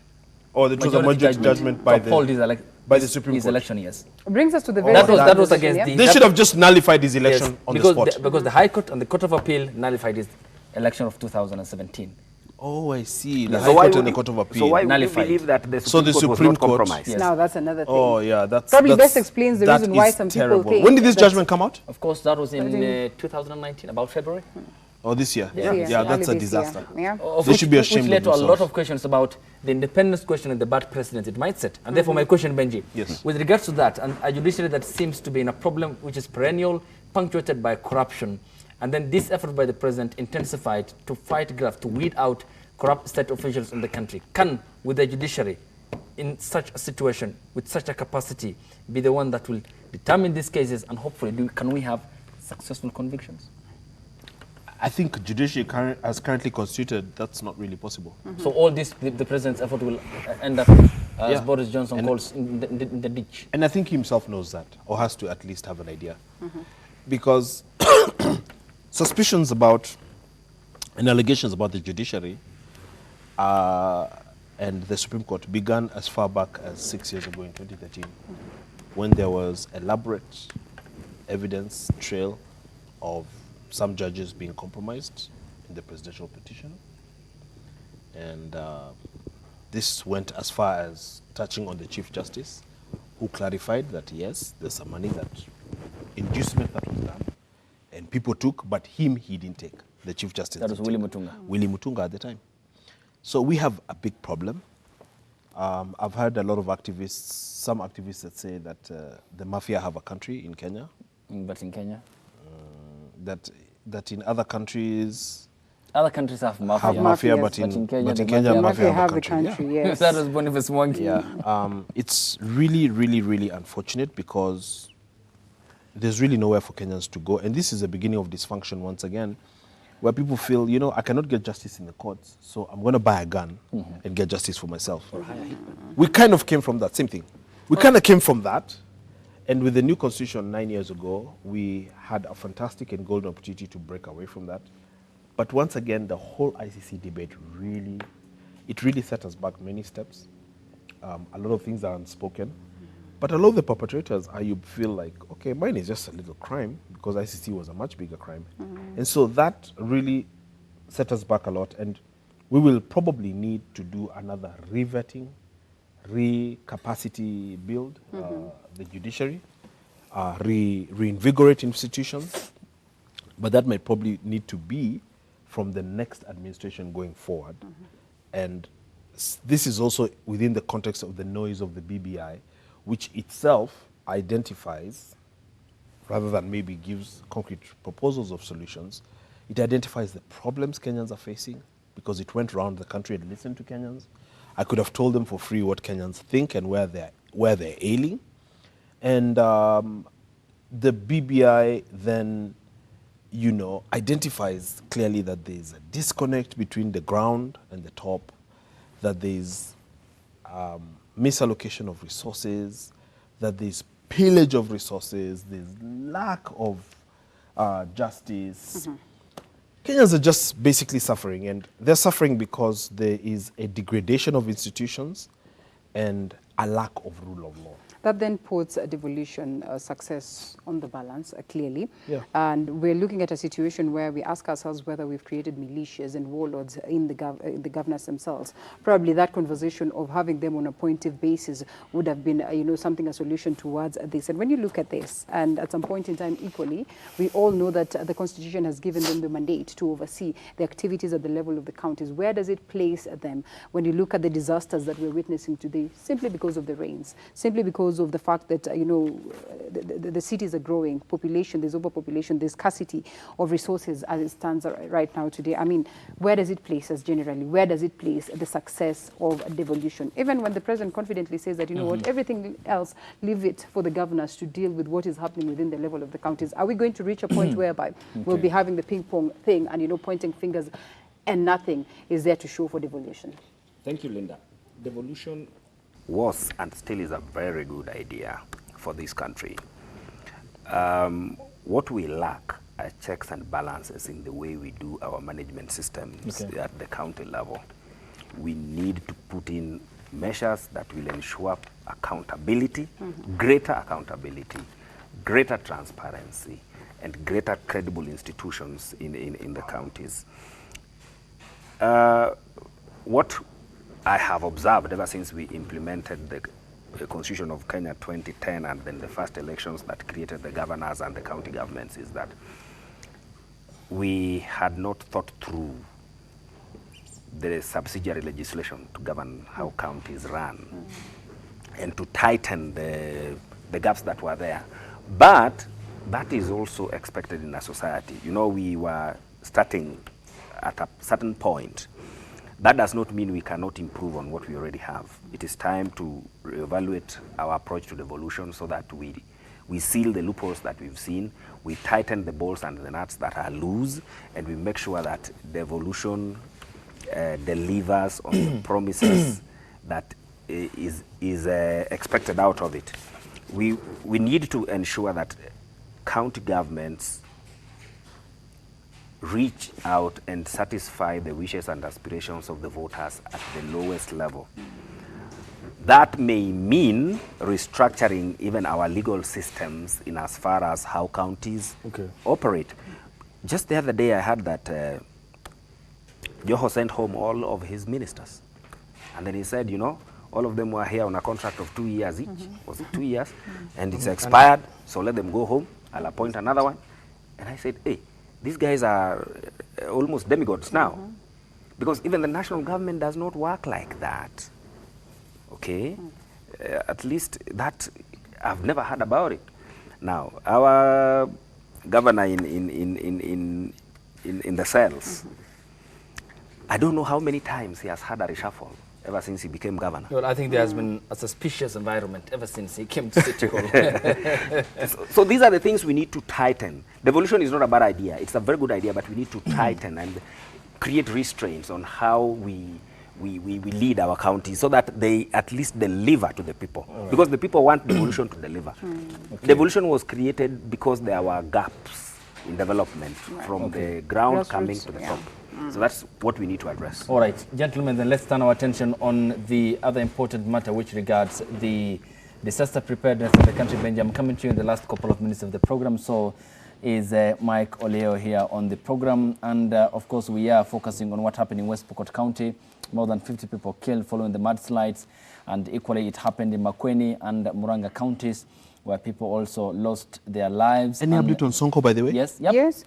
Or it was a majority judgment by to uphold his, the Supreme his Court. election, yes. Brings us to the very That was, next that was decision, against yeah? the... They that- should have just nullified his election yes, on because the spot. because the High Court and the Court of Appeal nullified his election of 2017. Oh, I see. The Yes. High So why Court would and the you- Court of Appeal. So why would you Nullified. believe that the So the Supreme Court was Supreme not Court- compromised? Yes. Now that's another thing. Oh, yeah, that's Probably that's- best explains the that reason why is some people terrible. think When did this that- judgment come out? Of course, that was in think- 2019, about February. Oh, this year. Yeah, Yeah, that's a early this year. disaster. Yeah. Of They which- should be which ashamed led of to a lot themselves. of questions about the independence question and the bad precedent it might set. And therefore, my question, Benji, Yes. with regards to that, and a judiciary that seems to be in a problem which is perennial, punctuated by corruption, and then this effort by the president intensified to fight graft, to weed out corrupt state officials in the country. Can, with the judiciary, in such a situation, with such a capacity, be the one that will determine these cases, and hopefully, can we have successful convictions? I think judiciary as currently constituted, that's not really possible. So all this, the president's effort will end up, as Yeah. Boris Johnson And- calls, in the ditch. And I think he himself knows that, or has to at least have an idea. Because suspicions about and allegations about the judiciary and the Supreme Court began as far back as 6 years ago in 2013, when there was elaborate evidence trail of some judges being compromised in the presidential petition. And this went as far as touching on the Chief Justice, who clarified that yes, there's some money, that inducement that was done, and people took, but him, he didn't take. The Chief Justice. That was didn't Willie take. Mutunga. Willie Mutunga at the time. So we have a big problem. I've heard a lot of activists, some activists that say that the mafia have a country in Kenya, But in Kenya? that in other countries Other countries have mafia. have mafia, mafias. but in But in Kenya, Kenya, the mafia Mafia have the yeah. country, yes. That was Boniface Mwangi. Yeah, it's really, really, really unfortunate because there's really nowhere for Kenyans to go. And this is the beginning of dysfunction once again, where people feel, you know, I cannot get justice in the courts, so I'm going to buy a gun and get justice for myself. We kind of came from that, same thing. We kind of came from that. And with the new constitution 9 years ago, we had a fantastic and golden opportunity to break away from that. But once again, the whole ICC debate really set us back many steps. A lot of things are unspoken. But a lot of the perpetrators, you feel like, okay, mine is just a little crime because ICC was a much bigger crime. And so that really set us back a lot. And we will probably need to do another revetting, re-capacity build, the judiciary, reinvigorate institutions. But that might probably need to be from the next administration going forward. And this is also within the context of the noise of the BBI, which itself identifies, rather than maybe gives concrete proposals of solutions, it identifies the problems Kenyans are facing because it went around the country and listened to Kenyans. I could have told them for free what Kenyans think and where they're ailing. And the BBI then, you know, identifies clearly that there's a disconnect between the ground and the top, that there's misallocation of resources, that there's pillage of resources, there's lack of justice. Kenyans are just basically suffering, and they're suffering because there is a degradation of institutions and a lack of rule of law. That then puts a devolution success on the balance, clearly. Yeah. And we're looking at a situation where we ask ourselves whether we've created militias and warlords in the governors themselves. Probably that conversation of having them on a appointive basis would have been, you know, something, a solution towards this. And when you look at this, and at some point in time equally, we all know that the Constitution has given them the mandate to oversee the activities at the level of the counties. Where does it place them when you look at the disasters that we're witnessing today, simply because of the rains, simply because of the fact that, you know, the cities are growing, population, there's overpopulation, there's scarcity of resources as it stands right now today. I mean, where does it place us generally? Where does it place the success of devolution? Even when the president confidently says that, you know what, everything else, leave it for the governors to deal with what is happening within the level of the counties. Are we going to reach a point whereby we'll be having the ping pong thing and, you know, pointing fingers and nothing is there to show for devolution? Thank you, Linda. Devolution was and still is a very good idea for this country. What we lack are checks and balances in the way we do our management systems at the county level. We need to put in measures that will ensure accountability, greater transparency, and greater credible institutions in the counties. What I have observed ever since we implemented the Constitution of Kenya 2010 and then the first elections that created the governors and the county governments is that we had not thought through the subsidiary legislation to govern how counties run and to tighten the gaps that were there. But that is also expected in a society. You know, we were starting at a certain point. That does not mean we cannot improve on what we already have. It is time to reevaluate our approach to devolution so that we seal the loopholes that we've seen, we tighten the bolts and the nuts that are loose, and we make sure that devolution delivers on the promises that is expected out of it. We need to ensure that county governments reach out and satisfy the wishes and aspirations of the voters at the lowest level. That may mean restructuring even our legal systems in as far as how counties operate. Just the other day I heard that Joho sent home all of his ministers. And then he said, you know, all of them were here on a contract of 2 years each. Was it 2 years? And it's expired, so let them go home. I'll appoint another one. And I said, hey, these guys are almost demigods now. Because even the national government does not work like that. Okay? At least that, I've never heard about it. Now, our governor in the cells, I don't know how many times he has had a reshuffle ever since he became governor. Well, I think there has been a suspicious environment ever since he came to City Hall. So these are the things we need to tighten. Devolution is not a bad idea. It's a very good idea, but we need to tighten and create restraints on how we lead our counties so that they at least deliver to the people. Right. Because the people want devolution to deliver. Okay. Devolution was created because there were gaps in development from the ground coming to the top. So that's what we need to address. All right, gentlemen, then let's turn our attention on the other important matter which regards the disaster preparedness of the country. Benji, I'm coming to you in the last couple of minutes of the program. So is Mike Oleo here on the program. And of course, we are focusing on what happened in West Pokot County. More than 50 people killed following the mudslides. And equally, it happened in Makueni and Muranga counties, where people also lost their lives. Any update on Sonko, by the way? Yes. Yep. Yes.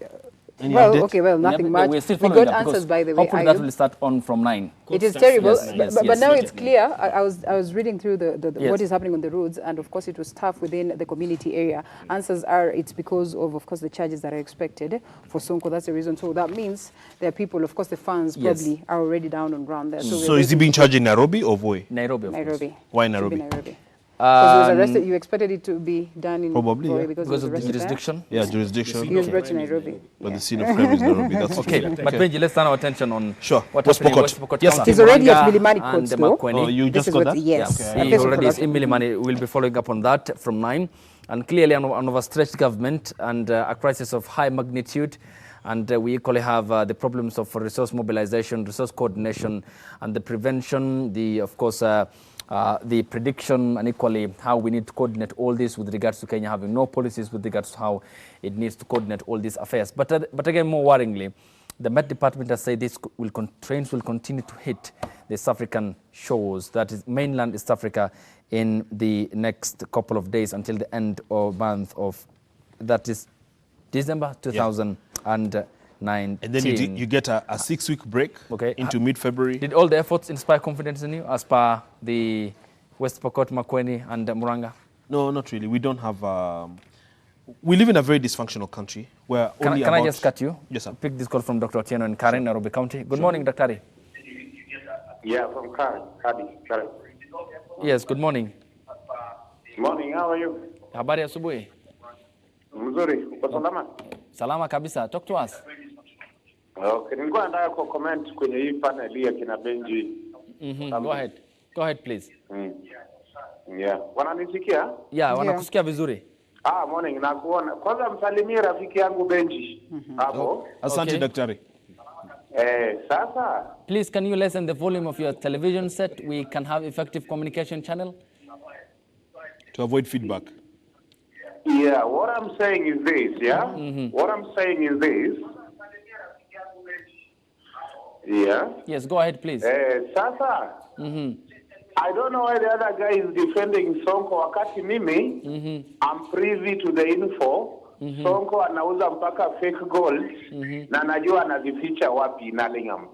Any Well, update? okay, well, nothing much. We're still We following got up answers, by the way. hopefully that will start on from 9. It is terrible, Yes, but yes, now yes. it's clear. I was reading through Yes. what is happening on the roads, and of course it was tough within the community area. Answers are it's because of course, the charges that are expected for Sonko. That's the reason. So that means there are people, of course, the fans Yes. probably are already down on ground there. So is he being charged in Nairobi or Voi? Nairobi, of course. Nairobi? Why Should be Nairobi? Nairobi. Because he was arrested. You expected it to be done in Probably, Voi yeah. because he Because was of the arrested there. jurisdiction? Yeah, jurisdiction. He was brought to Nairobi. But the scene of crime is Nairobi. That's Okay, but Benji, let's turn our attention on Sure. what West happened in Pokot. West Pokot Yes, County. sir. He's already at Murang'a Milimani and Court though. Makueni. Oh, you This just is got what, that? yes. Yeah, A he case of already is corruption. in Milimani. We'll be following up on that from 9. And clearly an overstretched government and a crisis of high magnitude. And we equally have the problems of resource mobilization, resource coordination, and the prevention, of course, the prediction, and equally how we need to coordinate all this with regards to Kenya having no policies with regards to how it needs to coordinate all these affairs. But again, more worryingly, the Met Department has said trains will continue to hit the East African shores, that is mainland East Africa, in the next couple of days until the end of month of, that is December 2019. And then you get a 6-week break into mid-February. Did all the efforts inspire confidence in you as per the West Pokot, Makueni and Murang'a? No, not really. We don't have... we live in a very dysfunctional country where only Can I just cut you? Yes, sir. Pick this call from Dr. Otieno in Karen, Nairobi County. Good morning, Dr. Yeah, from Karen. Yes, good morning. Morning, how are you? Habari ya asubuhi. Mzuri, uko salama? Salama kabisa. Talk to us. Okay, nilikuwa nataka comment kwenye hii panel ya kina Benji. Go ahead. Go ahead, please. Yeah. Wananisikia? Yeah, wanakusikia vizuri. Morning, nakuona. Kwanza msalimie rafiki yangu Benji. Hapo. Asante, daktari. Sasa. Please, can you lessen the volume of your television set? We can have effective communication channel. To avoid feedback. Yeah, what I'm saying is this, yeah? What I'm saying is this. Yeah. Yes, go ahead, please. Sasa. I don't know why the other guy is defending Sonko wakati mimi. I'm privy to the info. Sonko anauza mpaka fake gold na najua anazificha wapi Nalingam.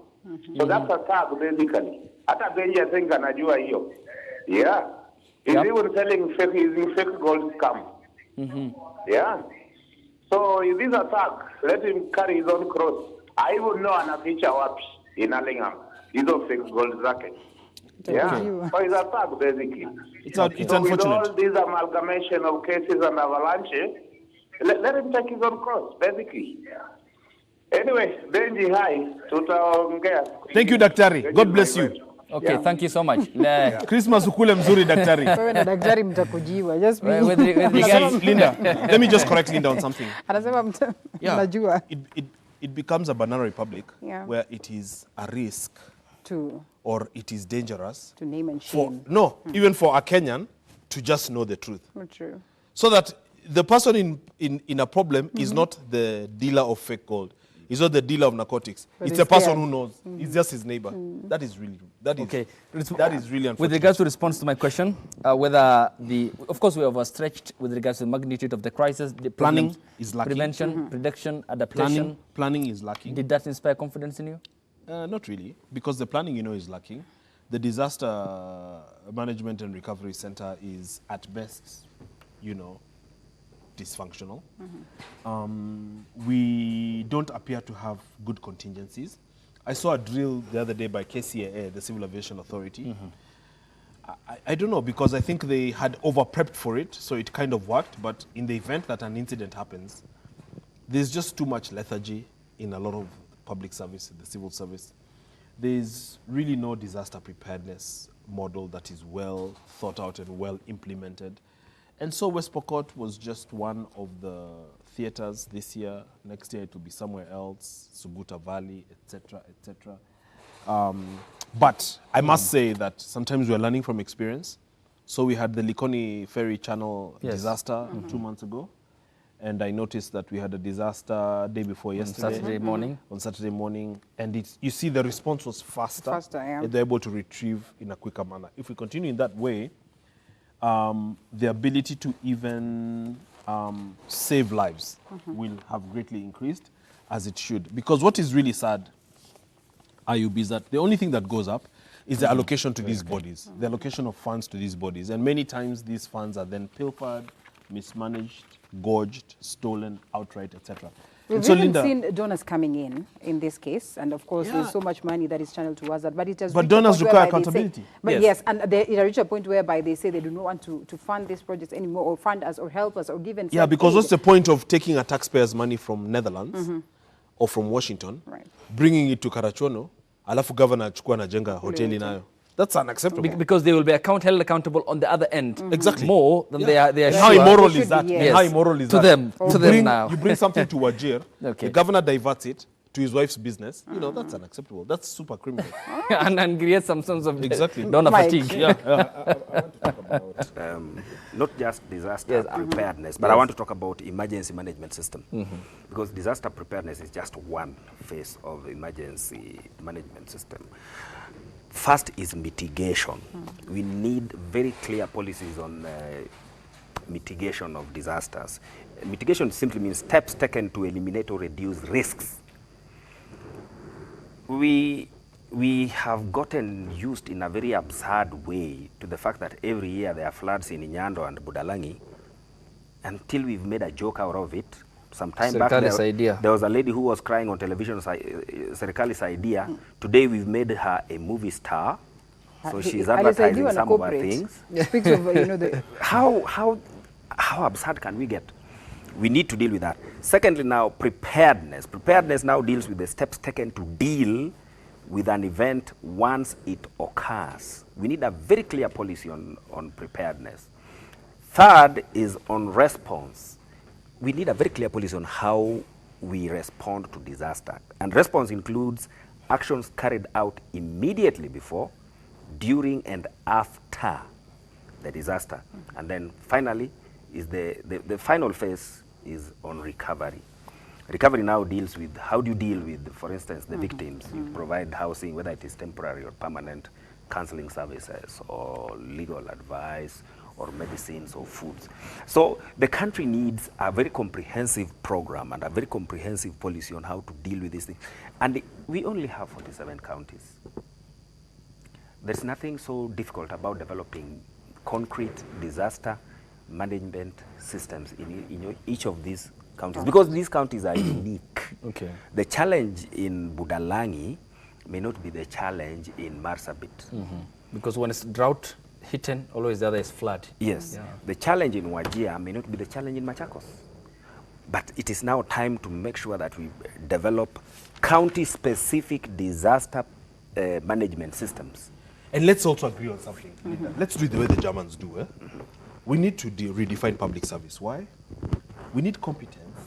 So that's a tag basically. Hata Benji I think anajua hiyo. Yeah. He's even selling fake gold scam. Yeah. So if this attack, let him carry his own cross. I would know anaficha wapi in Allingham. These are fake gold zake. Yeah. So it's a attack basically. It's So unfortunate. with all this amalgamation of cases and avalanche, let him take his own cross basically. Anyway, Benji, hi. Tutaongea. Thank you, daktari. God bless you. Okay, thank you so much. Christmas ukule mzuri, daktari. Wewe na daktari mtakujiwa. Just be. With regards, Linda, let me just correct Linda on something. Anasema mnajua. It becomes a banana republic Yeah. where it is a risk To or it is dangerous name and for shame. even for a Kenyan to just know the truth. Not true. So that the person in a problem is not the dealer of fake gold. He's not the dealer of narcotics. But it's he's a person scared. who knows. It's just his neighbor. That is really okay. That is really unfortunate. With regards to response to my question, whether of course we are overstretched with regards to the magnitude of the crisis, the Planning problems, is lacking. prevention, prediction, adaptation. Planning is lacking. Did that inspire confidence in you? Not really, because the planning, is lacking. The disaster management and recovery center is at best, dysfunctional. We don't appear to have good contingencies. I saw a drill the other day by KCAA, the Civil Aviation Authority. I don't know, because I think they had over-prepped for it, so it kind of worked. But in the event that an incident happens, there's just too much lethargy in a lot of public service, the civil service. There's really no disaster preparedness model that is well thought out and well implemented. And so West Pokot was just one of the theaters this year. Next year it will be somewhere else, Suguta Valley, etc., etc. But I must say that sometimes we're learning from experience. So we had the Likoni Ferry Channel disaster 2 months ago. And I noticed that we had a disaster day before yesterday. On Saturday morning. And you see the response was faster. And they're able to retrieve in a quicker manner. If we continue in that way, the ability to even save lives will have greatly increased, as it should. Because what is really sad, Ayub, is that the only thing that goes up is the allocation to these bodies, the allocation of funds to these bodies. And many times these funds are then pilfered, mismanaged, gorged, stolen outright, etc. We've even seen donors coming in this case, and of course there's so much money that is channeled towards that. But it has. But donors require accountability. Yes, and it has reached a point whereby they say they do not want to fund these projects anymore, or fund us, or help us, or give us. Yeah, because what's the point of taking a taxpayer's money from Netherlands or from Washington, bringing it to Karachuono, alafu governor achukua na jenga hoteli nayo? That's unacceptable. Because they will be held accountable on the other end. Exactly. More than they are sure. How immoral is that? Yes. How immoral is to that? To them now. You bring something to Wajir, the governor diverts it to his wife's business. You know, that's unacceptable. That's super criminal. and create some sense of donor fatigue. I want to talk about not just disaster preparedness, but I want to talk about emergency management system. Because disaster preparedness is just one phase of emergency management system. First is mitigation. We need very clear policies on mitigation of disasters. Mitigation simply means steps taken to eliminate or reduce risks. We have gotten used in a very absurd way to the fact that every year there are floods in Inyando and Budalangi, until we've made a joke out of it. Some time back, there was a lady who was crying on television, Serikali's idea. Today, we've made her a movie star. So she's advertising some of her things. Speaks of, How absurd can we get? We need to deal with that. Secondly, now, preparedness. Preparedness now deals with the steps taken to deal with an event once it occurs. We need a very clear policy on preparedness. Third is on response. We need a very clear policy on how we respond to disaster. And response includes actions carried out immediately before, during, and after the disaster. And then finally, is the final phase is on recovery. Recovery now deals with how do you deal with, for instance, the victims. You provide housing, whether it is temporary or permanent, counseling services, or legal advice, or medicines or foods. So the country needs a very comprehensive program and a very comprehensive policy on how to deal with these things. And we only have 47 counties. There's nothing so difficult about developing concrete disaster management systems in each of these counties, because these counties are unique. The challenge in Budalangi may not be the challenge in Marsabit. Because when it's drought hidden, always the other is flood. Yes. The challenge in Wajir may not be the challenge in Machakos. But it is now time to make sure that we develop county-specific disaster management systems. And let's also agree on something. Let's do it the way the Germans do. We need to redefine public service. Why? We need competence,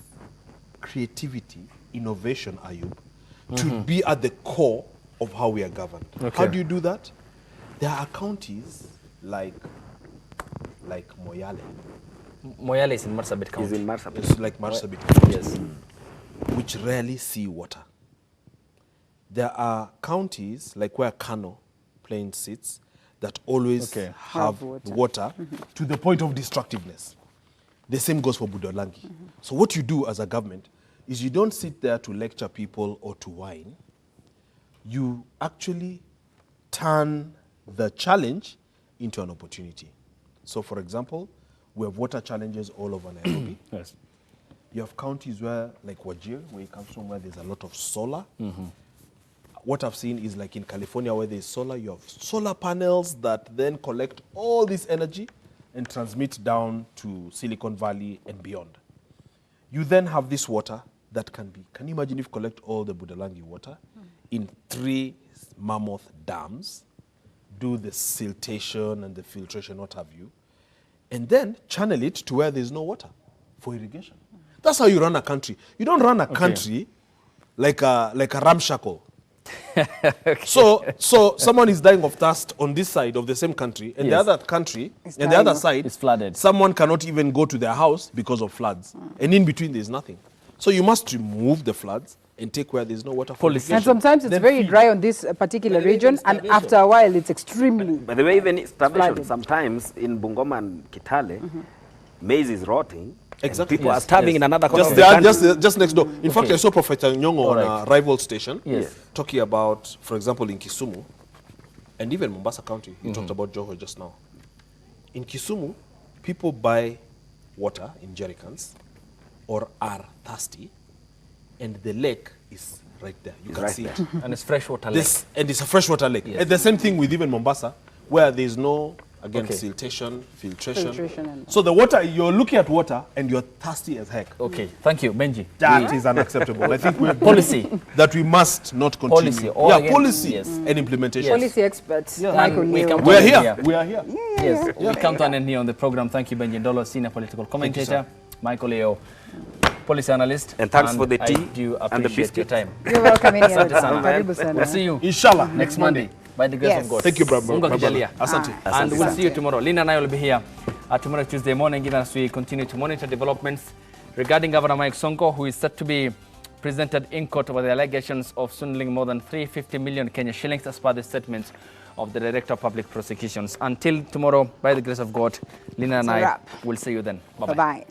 creativity, innovation, Ayub, to be at the core of how we are governed. How do you do that? There are counties like Moyale. Moyale is in Marsabit County. Is in Marsabit. It's like Marsabit County. Yes. Which rarely see water. There are counties like where Kano Plain sits that always have water to the point of destructiveness. The same goes for Budalangi. So what you do as a government is you don't sit there to lecture people or to whine. You actually turn the challenge into an opportunity. So for example, we have water challenges all over Nairobi. You have counties where, like Wajir, where it comes from, where there's a lot of solar. what I've seen is like in California where there's solar, you have solar panels that then collect all this energy and transmit down to Silicon Valley and beyond. You then have this water that can you imagine if you collect all the Budalangi water in 3 mammoth dams, do the siltation and the filtration, what have you, and then channel it to where there's no water for irrigation. That's how you run a country. You don't run a country like a ramshackle. So someone is dying of thirst on this side of the same country, and the other country, and the other side is flooded. Someone cannot even go to their house because of floods. And in between, there's nothing. So you must remove the floods and take where there's no water for irrigation. And sometimes it's very dry on this particular region, and after a while, it's extremely By the way, even starvation, flooded. sometimes in Bungoma and Kitale, maize is rotting. Exactly. People are starving in another corner Just of the country. just next door. In fact, I saw Professor Nyongo on a rival station Yes. talking about, for example, in Kisumu, and even Mombasa County. He talked about Joho just now. In Kisumu, people buy water in jerry cans or are thirsty, and the lake is right there. You can see it. And it's freshwater lake. And it's a freshwater lake. Yes. And the same thing with even Mombasa, where there's no, again, siltation, filtration. and- So the water, you're looking at water and you're thirsty as heck. Okay, thank you, Benji. That is unacceptable. I think we're Policy. that we must not continue. Policy, or again, policy yes. and implementation. policy experts. And Michael we Leo. come to We are an end here. We are here. Yes, we come to an end here on the program. Thank you, Benji Ndolo, senior political commentator, Michael Leo, policy analyst. And thanks for the I tea do and the appreciate your biscuit. time. You're welcome any other Asante sana. time. Karibu sana. We'll see you Inshallah. next Monday by the grace Yes. of God. Thank you, brother. Mungu my brother. akijalia. Asante. And we'll see you tomorrow. Lina and I will be here tomorrow, Tuesday morning, even as we continue to monitor developments regarding Governor Mike Sonko, who is set to be presented in court over the allegations of swindling more than 350 million Kenya shillings as per the statement of the Director of Public Prosecutions. Until tomorrow, by the grace of God, Lina and It's a I wrap. will see you then. Bye-bye. Bye-bye.